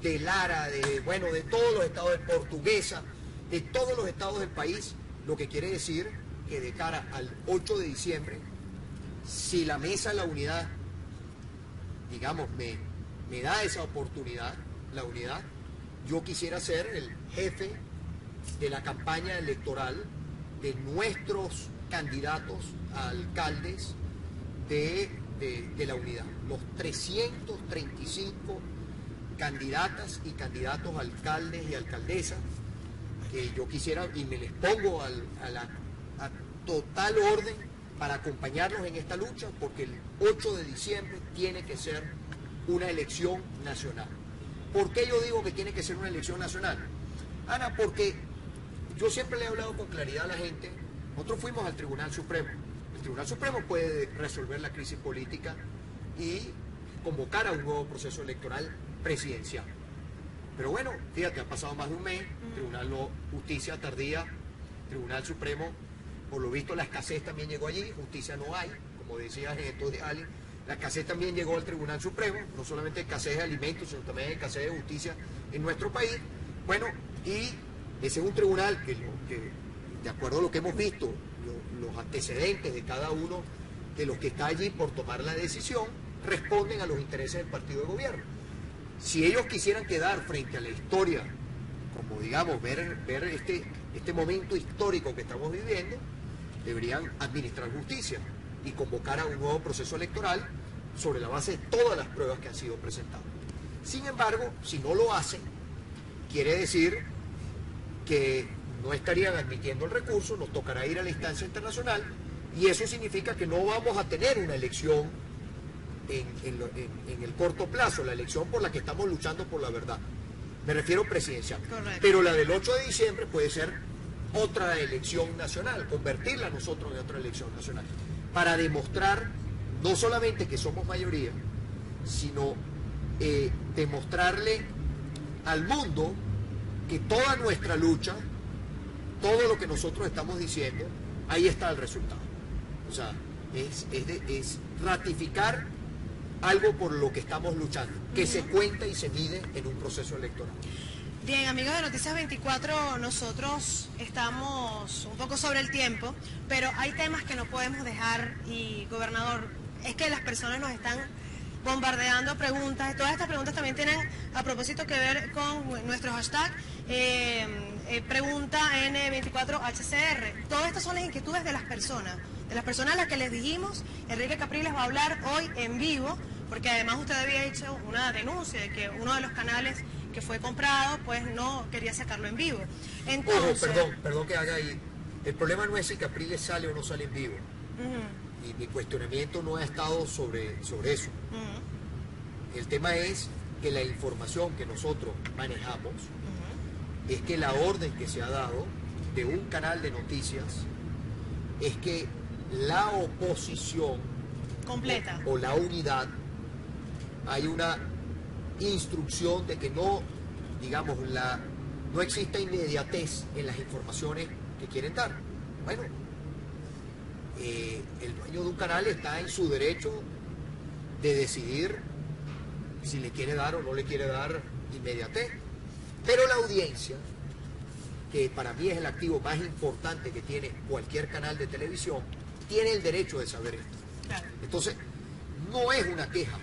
de Lara, de todos los estados de Portuguesa, de todos los estados del país, lo que quiere decir que de cara al 8 de diciembre, si la Mesa de la Unidad, digamos, me da esa oportunidad, la unidad, yo quisiera ser el jefe de la campaña electoral de nuestros candidatos a alcaldes de la unidad. Los 335 candidatas y candidatos a alcaldes y alcaldesas que yo quisiera, y me les pongo a total orden para acompañarnos en esta lucha, porque el 8 de diciembre tiene que ser una elección nacional. ¿Por qué yo digo que tiene que ser una elección nacional? Ana, porque yo siempre le he hablado con claridad a la gente. Nosotros fuimos al Tribunal Supremo. El Tribunal Supremo puede resolver la crisis política y convocar a un nuevo proceso electoral presidencial. Pero bueno, fíjate, ha pasado más de un mes, Tribunal Justicia tardía, Tribunal Supremo, por lo visto la escasez también llegó allí, justicia no hay, como decía en estos días Ali, la escasez también llegó al Tribunal Supremo, no solamente escasez de alimentos, sino también escasez de justicia en nuestro país. Bueno, y ese es un tribunal que de acuerdo a lo que hemos visto, los antecedentes de cada uno de los que está allí por tomar la decisión, responden a los intereses del partido de gobierno. Si ellos quisieran quedar frente a la historia, como digamos, ver este momento histórico que estamos viviendo, deberían administrar justicia y convocar a un nuevo proceso electoral sobre la base de todas las pruebas que han sido presentadas. Sin embargo, si no lo hacen, quiere decir que no estarían admitiendo el recurso, nos tocará ir a la instancia internacional y eso significa que no vamos a tener una elección en el corto plazo, la elección por la que estamos luchando por la verdad. Me refiero presidencial. Correcto. Pero la del 8 de diciembre puede ser otra elección nacional, convertirla nosotros en otra elección nacional, para demostrar no solamente que somos mayoría, sino demostrarle al mundo que toda nuestra lucha, todo lo que nosotros estamos diciendo, ahí está el resultado. O sea, es ratificar algo por lo que estamos luchando, que se cuenta y se mide en un proceso electoral. Bien, amigos de Noticias 24, nosotros estamos un poco sobre el tiempo, pero hay temas que no podemos dejar y, gobernador, es que las personas nos están bombardeando preguntas. Todas estas preguntas también tienen a propósito que ver con nuestro hashtag pregunta N24HCR. Todas estas son las inquietudes de las personas a las que les dijimos. Enrique Capriles va a hablar hoy en vivo, porque además usted había hecho una denuncia de que uno de los canales que fue comprado, pues no quería sacarlo en vivo. Entonces, perdón que haga ahí. El problema no es si Capriles sale o no sale en vivo. Y mi cuestionamiento no ha estado sobre eso. El tema es que la información que nosotros manejamos es que la orden que se ha dado de un canal de noticias es que la oposición completa o la unidad, hay una instrucción de que no, digamos, no exista inmediatez en las informaciones que quieren dar. Bueno, el dueño de un canal está en su derecho de decidir si le quiere dar o no le quiere dar inmediatez. Pero la audiencia, que para mí es el activo más importante que tiene cualquier canal de televisión, tiene el derecho de saber esto. Claro. Entonces, no es una queja,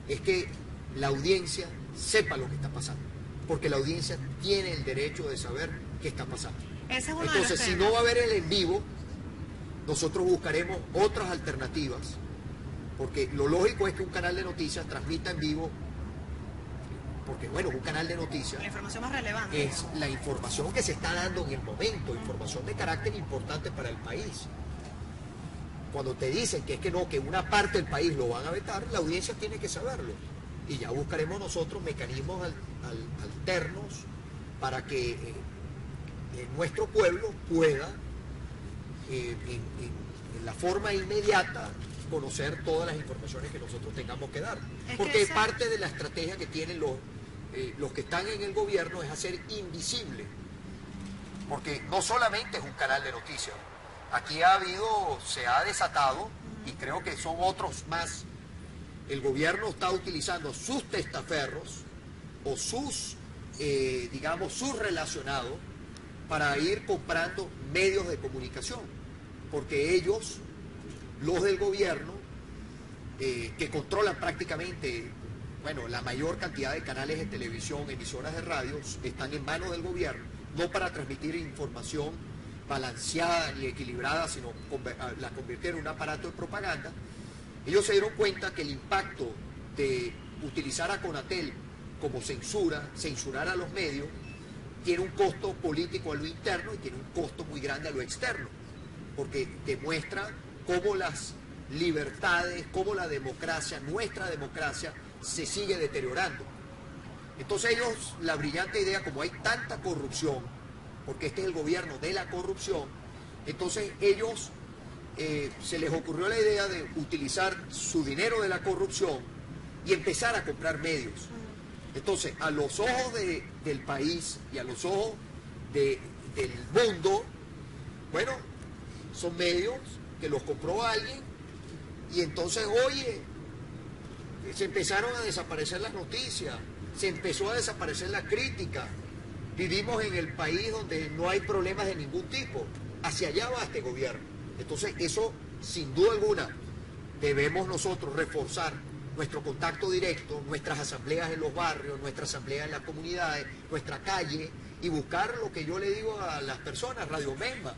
es que la audiencia sepa lo que está pasando, porque la audiencia tiene el derecho de saber qué está pasando. Ese es uno Entonces, de los si temas. no va a haber el en vivo, nosotros buscaremos otras alternativas, porque lo lógico es que un canal de noticias transmita en vivo, porque bueno, un canal de noticias La información más relevante. es la información que se está dando en el momento, información de carácter importante para el país. Cuando te dicen que es que no, que una parte del país lo van a vetar, la audiencia tiene que saberlo. Y ya buscaremos nosotros mecanismos alternos para que nuestro pueblo pueda, en la forma inmediata, conocer todas las informaciones que nosotros tengamos que dar. Porque parte de la estrategia que tienen los que están en el gobierno es hacer invisible. Porque no solamente es un canal de noticias. Aquí se ha desatado, y creo que son otros más. El gobierno está utilizando sus testaferros o sus relacionados para ir comprando medios de comunicación. Porque ellos, los del gobierno, que controlan prácticamente, la mayor cantidad de canales de televisión, emisoras de radio, están en manos del gobierno, no para transmitir información balanceada ni equilibrada, sino la convirtieron en un aparato de propaganda. Ellos se dieron cuenta que el impacto de utilizar a Conatel como censurar a los medios, tiene un costo político a lo interno y tiene un costo muy grande a lo externo, porque demuestra cómo las libertades, cómo la democracia, nuestra democracia, se sigue deteriorando. Entonces ellos, la brillante idea, como hay tanta corrupción, porque este es el gobierno de la corrupción, entonces ellos se les ocurrió la idea de utilizar su dinero de la corrupción y empezar a comprar medios. Entonces, a los ojos del país y a los ojos del mundo, son medios que los compró alguien y entonces, se empezaron a desaparecer las noticias, se empezó a desaparecer la crítica. Vivimos en el país donde no hay problemas de ningún tipo. Hacia allá va este gobierno. Entonces, eso, sin duda alguna, debemos nosotros reforzar nuestro contacto directo, nuestras asambleas en los barrios, nuestras asambleas en las comunidades, nuestra calle, y buscar lo que yo le digo a las personas, Radio Mesma,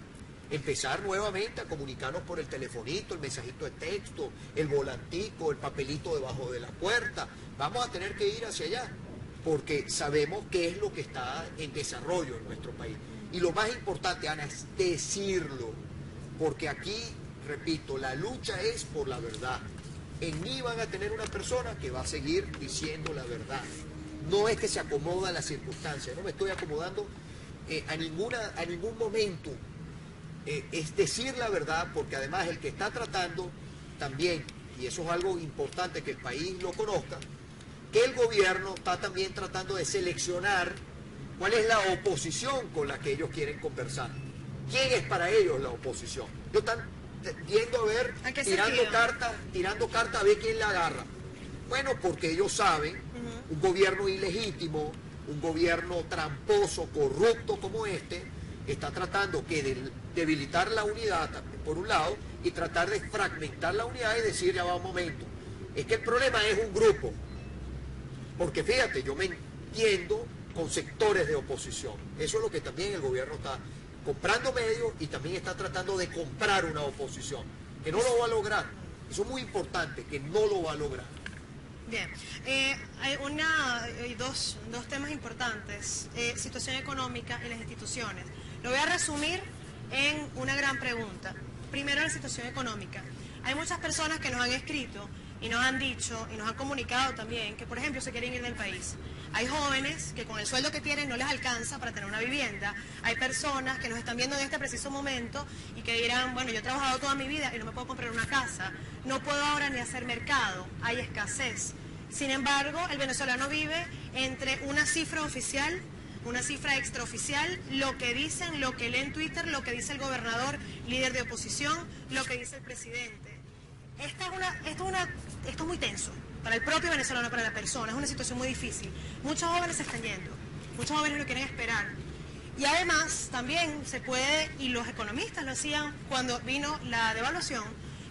empezar nuevamente a comunicarnos por el telefonito, el mensajito de texto, el volantico, el papelito debajo de la puerta. Vamos a tener que ir hacia allá, porque sabemos qué es lo que está en desarrollo en nuestro país. Y lo más importante, Ana, es decirlo, porque aquí, repito, la lucha es por la verdad. En mí van a tener una persona que va a seguir diciendo la verdad. No es que se acomoda a las circunstancias, no me estoy acomodando a ningún momento. Es decir la verdad, porque además el que está tratando también, y eso es algo importante que el país lo conozca, que el gobierno está también tratando de seleccionar cuál es la oposición con la que ellos quieren conversar. ¿Quién es para ellos la oposición? Ellos están yendo a ver, tirando cartas a ver quién la agarra. Bueno, porque ellos saben, un gobierno ilegítimo, un gobierno tramposo, corrupto como este, está tratando de debilitar la unidad, por un lado, y tratar de fragmentar la unidad y decir, ya va un momento, es que el problema es un grupo. Porque fíjate, yo me entiendo con sectores de oposición. Eso es lo que también el gobierno está comprando medios y también está tratando de comprar una oposición, que no lo va a lograr. Eso es muy importante, que no lo va a lograr. Bien, hay dos temas importantes, situación económica y las instituciones. Lo voy a resumir en una gran pregunta. Primero, la situación económica. Hay muchas personas que nos han escrito y nos han dicho y nos han comunicado también que, por ejemplo, se quieren ir del país. Hay jóvenes que con el sueldo que tienen no les alcanza para tener una vivienda. Hay personas que nos están viendo en este preciso momento y que dirán, bueno, yo he trabajado toda mi vida y no me puedo comprar una casa. No puedo ahora ni hacer mercado. Hay escasez. Sin embargo, el venezolano vive entre una cifra oficial, una cifra extraoficial, lo que dicen, lo que lee en Twitter, lo que dice el gobernador, líder de oposición, lo que dice el presidente. Esto es muy tenso para el propio venezolano, para la persona, es una situación muy difícil. Muchos jóvenes se están yendo. Muchos jóvenes lo quieren esperar. Y además también se puede, y los economistas lo hacían cuando vino la devaluación,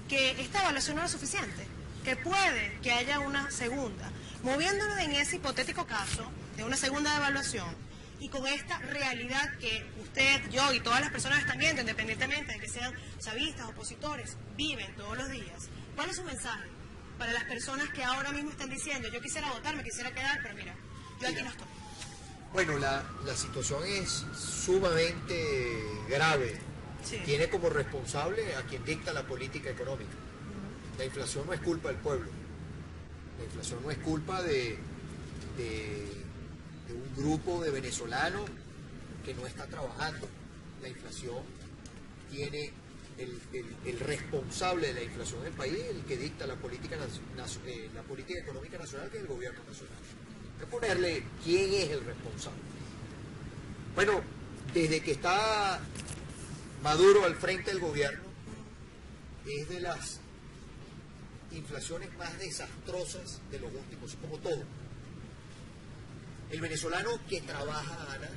que esta evaluación no era suficiente, que puede que haya una segunda. Moviéndonos en ese hipotético caso de una segunda devaluación y con esta realidad que usted, yo y todas las personas que están viendo, independientemente de que sean chavistas, opositores, viven todos los días, ¿cuál es su mensaje para las personas que ahora mismo están diciendo, yo quisiera votar, me quisiera quedar, pero mira, yo aquí no estoy? Bueno, la situación es sumamente grave. Sí. Tiene como responsable a quien dicta la política económica. La inflación no es culpa del pueblo. La inflación no es culpa de un grupo de venezolanos que no está trabajando. La inflación tiene el responsable de la inflación en el país, el que dicta la política económica nacional, que es el gobierno nacional. Hay que ponerle quién es el responsable. Bueno, desde que está Maduro al frente del gobierno, es de las inflaciones más desastrosas de los últimos, como todo. El venezolano que trabaja, Ana,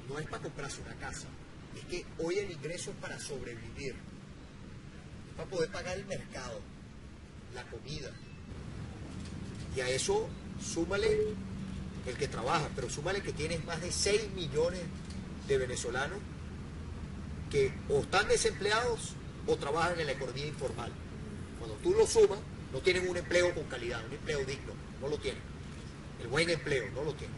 no es para comprarse una casa, es que hoy el ingreso es para sobrevivir, es para poder pagar el mercado, la comida. Y a eso súmale el que trabaja, pero súmale que tienes más de 6 millones de venezolanos que o están desempleados o trabajan en la economía informal. Cuando tú lo sumas, no tienen un empleo con calidad, un empleo digno, no lo tienen. El buen empleo, no lo tienen.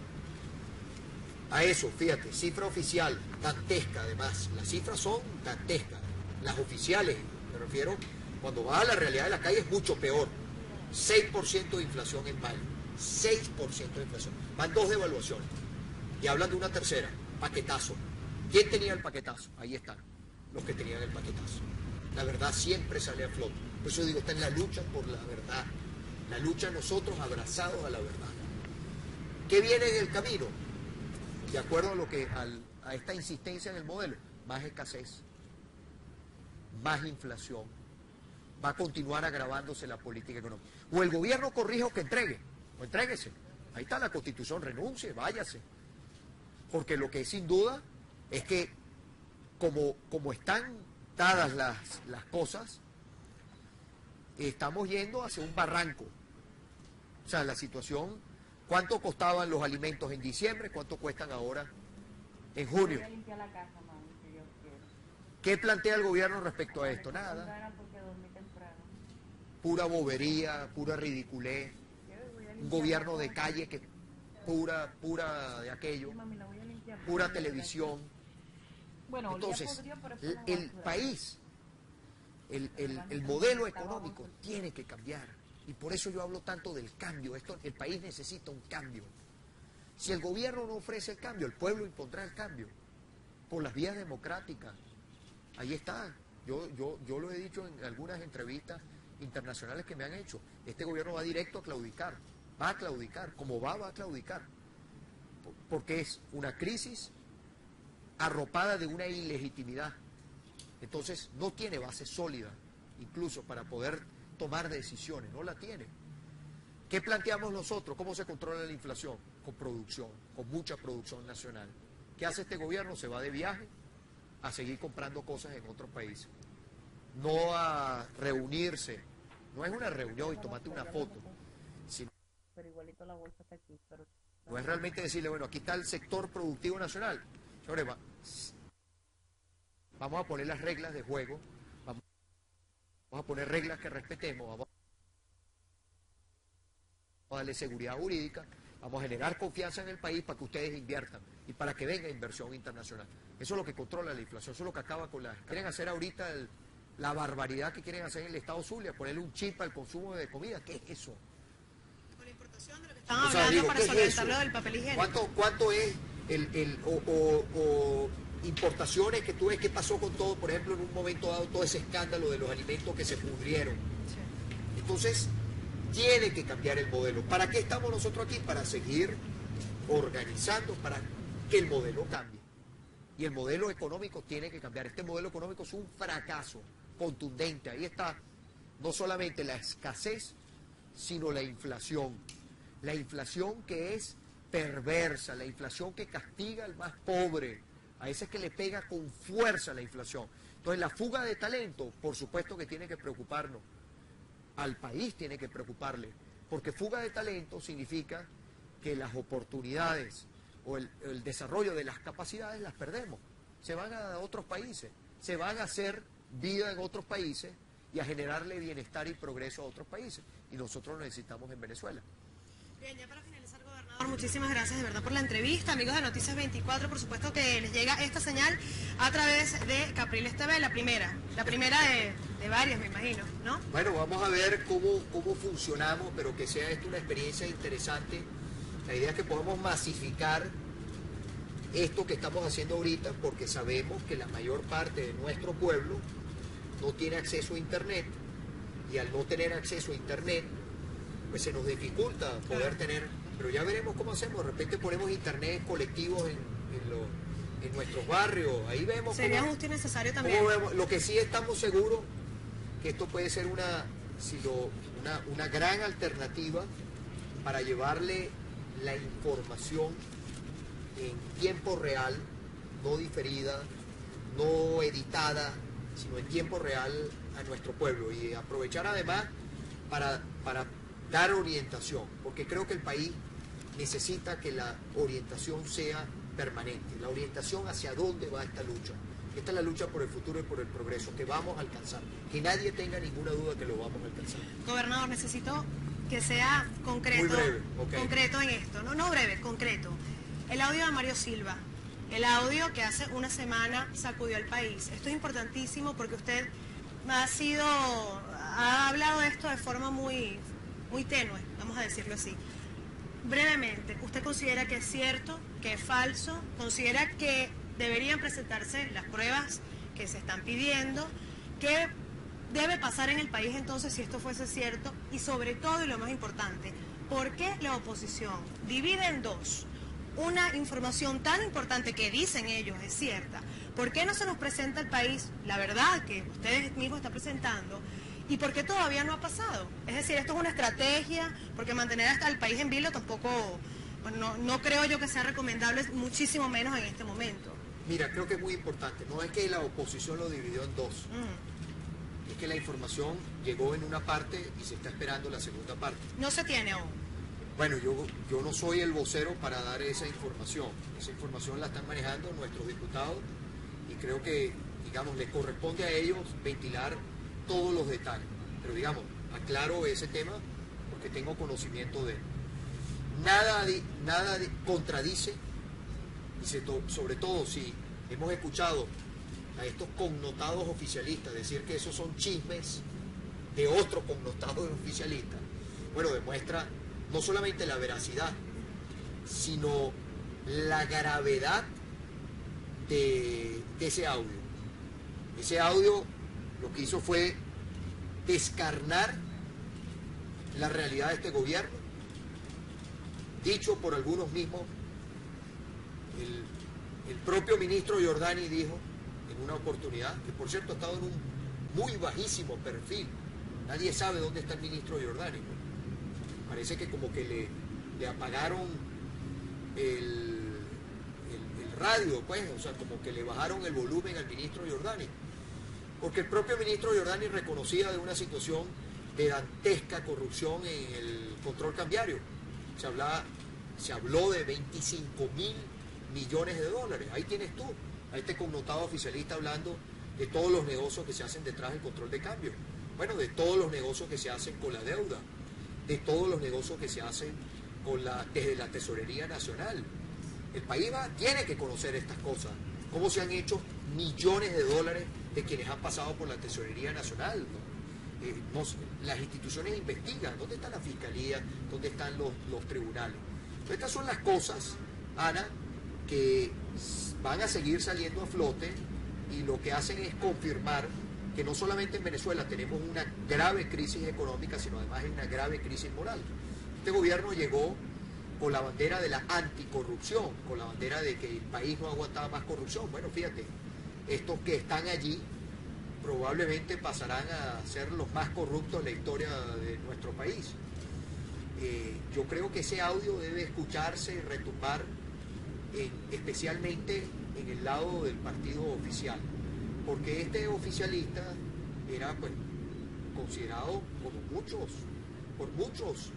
A eso, fíjate, cifra oficial, dantesca además. Las cifras son dantescas. Las oficiales, me refiero, cuando vas a la realidad de la calle es mucho peor. 6% de inflación en mayo. 6% de inflación. Van 2 devaluaciones. Y hablan de una tercera, paquetazo. ¿Quién tenía el paquetazo? Ahí están, los que tenían el paquetazo. La verdad siempre sale a flote. Por eso digo, está en la lucha por la verdad. La lucha nosotros abrazados a la verdad. ¿Qué viene en el camino? De acuerdo a lo que a esta insistencia en el modelo, más escasez, más inflación, va a continuar agravándose la política económica. O el gobierno corrige o que entregue, o entréguese. Ahí está la Constitución, renuncie, váyase. Porque lo que es sin duda es que como están dadas las cosas, estamos yendo hacia un barranco. O sea, la situación, ¿cuánto costaban los alimentos en diciembre? ¿Cuánto cuestan ahora en junio? ¿Qué plantea el gobierno respecto a esto? Nada. Pura bobería, pura ridiculez. Un gobierno de calle que pura de aquello. Pura televisión. Entonces, el país, el modelo económico tiene que cambiar. Y por eso yo hablo tanto del cambio. El país necesita un cambio. Si el gobierno no ofrece el cambio, el pueblo impondrá el cambio. Por las vías democráticas. Ahí está. Yo lo he dicho en algunas entrevistas internacionales que me han hecho. Este gobierno va directo a claudicar. Va a claudicar. Como va a claudicar. Porque es una crisis arropada de una ilegitimidad. Entonces no tiene base sólida, incluso para poder tomar decisiones, no la tiene. ¿Qué planteamos nosotros? ¿Cómo se controla la inflación? Con producción, con mucha producción nacional. ¿Qué hace este gobierno? Se va de viaje a seguir comprando cosas en otros países. No a reunirse, no es una reunión y tomarte una foto, sino pero igualito la bolsa está aquí. Pero... no es realmente decirle, bueno, aquí está el sector productivo nacional. Señores, vamos a poner las reglas de juego, vamos a poner reglas que respetemos, vamos a darle seguridad jurídica, vamos a generar confianza en el país para que ustedes inviertan y para que venga inversión internacional. Eso es lo que controla la inflación, eso es lo que acaba con la... Quieren hacer ahorita la barbaridad que quieren hacer en el Estado Zulia, ponerle un chip al consumo de comida. ¿Qué es eso? Con la importación de lo que están hablando para solventarlo del papel higiénico. ¿Cuánto es importaciones que tú ves que pasó con todo, por ejemplo, en un momento dado, todo ese escándalo de los alimentos que se pudrieron? Sí. Entonces, tiene que cambiar el modelo. ¿Para qué estamos nosotros aquí? Para seguir organizando, para que el modelo cambie. Y el modelo económico tiene que cambiar. Este modelo económico es un fracaso contundente. Ahí está no solamente la escasez, sino la inflación. La inflación que es perversa, la inflación que castiga al más pobre, a ese que le pega con fuerza la inflación. Entonces la fuga de talento, por supuesto que tiene que preocuparnos, al país tiene que preocuparle, porque fuga de talento significa que las oportunidades o el desarrollo de las capacidades las perdemos, se van a otros países, se van a hacer vida en otros países y a generarle bienestar y progreso a otros países, y nosotros lo necesitamos en Venezuela. Bien, ya para finalizar, gobernador, muchísimas gracias de verdad por la entrevista. Amigos de Noticias 24, por supuesto que les llega esta señal a través de Capriles TV, la primera de varias, me imagino, ¿no? Bueno, vamos a ver cómo funcionamos, pero que sea esto una experiencia interesante. La idea es que podamos masificar esto que estamos haciendo ahorita, porque sabemos que la mayor parte de nuestro pueblo no tiene acceso a Internet, y al no tener acceso a Internet, pues se nos dificulta poder tener, pero ya veremos cómo hacemos. De repente ponemos Internet colectivos en nuestros barrios, ahí vemos. Sería justo y necesario también. Lo que sí estamos seguros que esto puede ser una gran alternativa para llevarle la información en tiempo real, no diferida, no editada, sino en tiempo real a nuestro pueblo, y aprovechar además para dar orientación, porque creo que el país necesita que la orientación sea permanente, la orientación hacia dónde va esta lucha. Esta es la lucha por el futuro y por el progreso, que vamos a alcanzar, que nadie tenga ninguna duda que lo vamos a alcanzar. Gobernador, necesito que sea concreto, muy breve, okay. Concreto en esto, no breve, concreto. El audio de Mario Silva, el audio que hace una semana sacudió al país. Esto es importantísimo porque usted ha hablado de esto de forma muy tenue, vamos a decirlo así. Brevemente, ¿usted considera que es cierto, que es falso? ¿Considera que deberían presentarse las pruebas que se están pidiendo? ¿Qué debe pasar en el país entonces si esto fuese cierto? Y sobre todo, y lo más importante, ¿por qué la oposición divide en dos una información tan importante que dicen ellos es cierta? ¿Por qué no se nos presenta al país la verdad que ustedes mismos están presentando? ¿Y por qué todavía no ha pasado? Es decir, esto es una estrategia, porque mantener hasta el país en vilo tampoco, bueno, no creo yo que sea recomendable, muchísimo menos en este momento. Mira, creo que es muy importante, no es que la oposición lo dividió en dos, es que la información llegó en una parte y se está esperando la segunda parte. No se tiene aún. Bueno, yo no soy el vocero para dar esa información la están manejando nuestros diputados, y creo que, digamos, les corresponde a ellos ventilar todos los detalles, pero digamos, aclaro ese tema porque tengo conocimiento de él. Nada contradice, y sobre todo si hemos escuchado a estos connotados oficialistas decir que esos son chismes de otros connotados oficialistas, bueno, demuestra no solamente la veracidad, sino la gravedad de ese audio. Ese audio lo que hizo fue descarnar la realidad de este gobierno, dicho por algunos mismos. El propio ministro Giordani dijo en una oportunidad, que por cierto ha estado en un muy bajísimo perfil, nadie sabe dónde está el ministro Giordani, ¿no? Parece que como que le apagaron el radio, pues, o sea, como que le bajaron el volumen al ministro Giordani, porque el propio ministro Giordani reconocía de una situación de dantesca corrupción en el control cambiario. Se habló de 25.000 millones de dólares. Ahí tienes tú a este connotado oficialista hablando de todos los negocios que se hacen detrás del control de cambio. Bueno, de todos los negocios que se hacen con la deuda, de todos los negocios que se hacen desde la Tesorería Nacional. El país tiene que conocer estas cosas, cómo se han hecho millones de dólares de quienes han pasado por la Tesorería Nacional, ¿no? Las instituciones investigan, ¿dónde está la Fiscalía? ¿Dónde están los tribunales? Estas son las cosas, Ana, que van a seguir saliendo a flote, y lo que hacen es confirmar que no solamente en Venezuela tenemos una grave crisis económica, sino además hay una grave crisis moral. Este gobierno llegó con la bandera de la anticorrupción, con la bandera de que el país no aguantaba más corrupción. Bueno, fíjate, estos que están allí probablemente pasarán a ser los más corruptos en la historia de nuestro país. Yo creo que ese audio debe escucharse y retumbar especialmente en el lado del partido oficial, porque este oficialista era pues considerado por muchos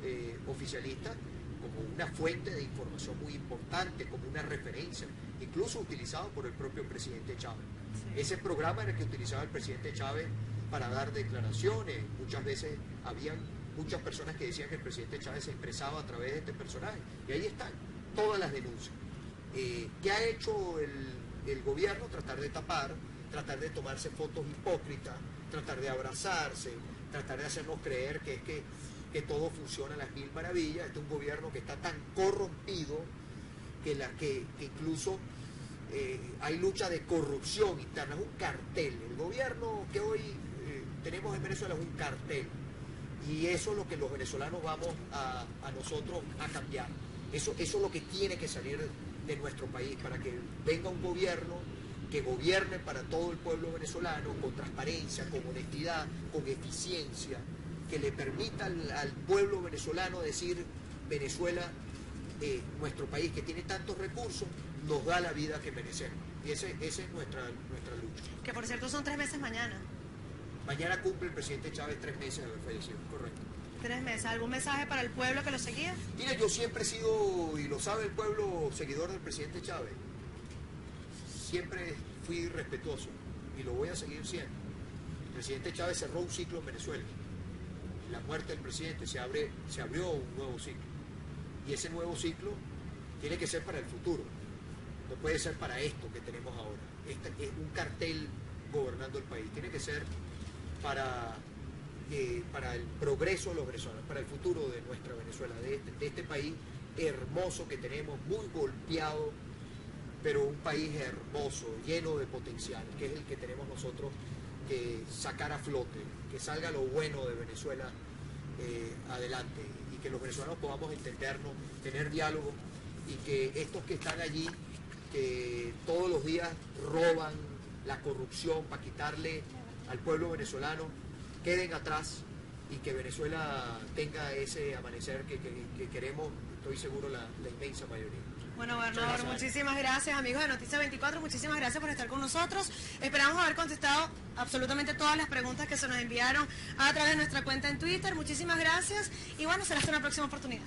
oficialistas como una fuente de información muy importante, como una referencia, incluso utilizado por el propio presidente Chávez. Sí. Ese programa era el que utilizaba el presidente Chávez para dar declaraciones. Muchas veces habían muchas personas que decían que el presidente Chávez se expresaba a través de este personaje, y ahí están todas las denuncias. ¿Qué ha hecho el gobierno? Tratar de tapar, tratar de tomarse fotos hipócritas, tratar de abrazarse, tratar de hacernos creer que todo funciona a las mil maravillas. Este es un gobierno que está tan corrompido que incluso hay lucha de corrupción interna, es un cartel. El gobierno que hoy tenemos en Venezuela es un cartel, y eso es lo que los venezolanos vamos a nosotros a cambiar. Eso es lo que tiene que salir de nuestro país, para que venga un gobierno que gobierne para todo el pueblo venezolano, con transparencia, con honestidad, con eficiencia, que le permita al pueblo venezolano decir: Venezuela, nuestro país que tiene tantos recursos, nos da la vida que merecemos. Y esa es nuestra lucha. Que por cierto son 3 meses mañana. Mañana cumple el presidente Chávez 3 meses de haber fallecido, correcto. 3 meses. ¿Algún mensaje para el pueblo que lo seguía? Mira, yo siempre he sido, y lo sabe el pueblo, seguidor del presidente Chávez. Siempre fui respetuoso y lo voy a seguir siendo. El presidente Chávez cerró un ciclo en Venezuela. La muerte del presidente se abrió un nuevo ciclo. Y ese nuevo ciclo tiene que ser para el futuro. No puede ser para esto que tenemos ahora. Este es un cartel gobernando el país. Tiene que ser para el progreso de los venezolanos, para el futuro de nuestra Venezuela, de este país hermoso que tenemos, muy golpeado, pero un país hermoso, lleno de potencial, que es el que tenemos nosotros que sacar a flote, que salga lo bueno de Venezuela adelante, y que los venezolanos podamos entendernos, tener diálogo, y que estos que están allí, que todos los días roban la corrupción para quitarle al pueblo venezolano, queden atrás, y que Venezuela tenga ese amanecer que queremos, estoy seguro, la inmensa mayoría. Bueno, gobernador, muchísimas gracias. Amigos de Noticias 24, muchísimas gracias por estar con nosotros. Esperamos haber contestado absolutamente todas las preguntas que se nos enviaron a través de nuestra cuenta en Twitter. Muchísimas gracias y bueno, será hasta una próxima oportunidad.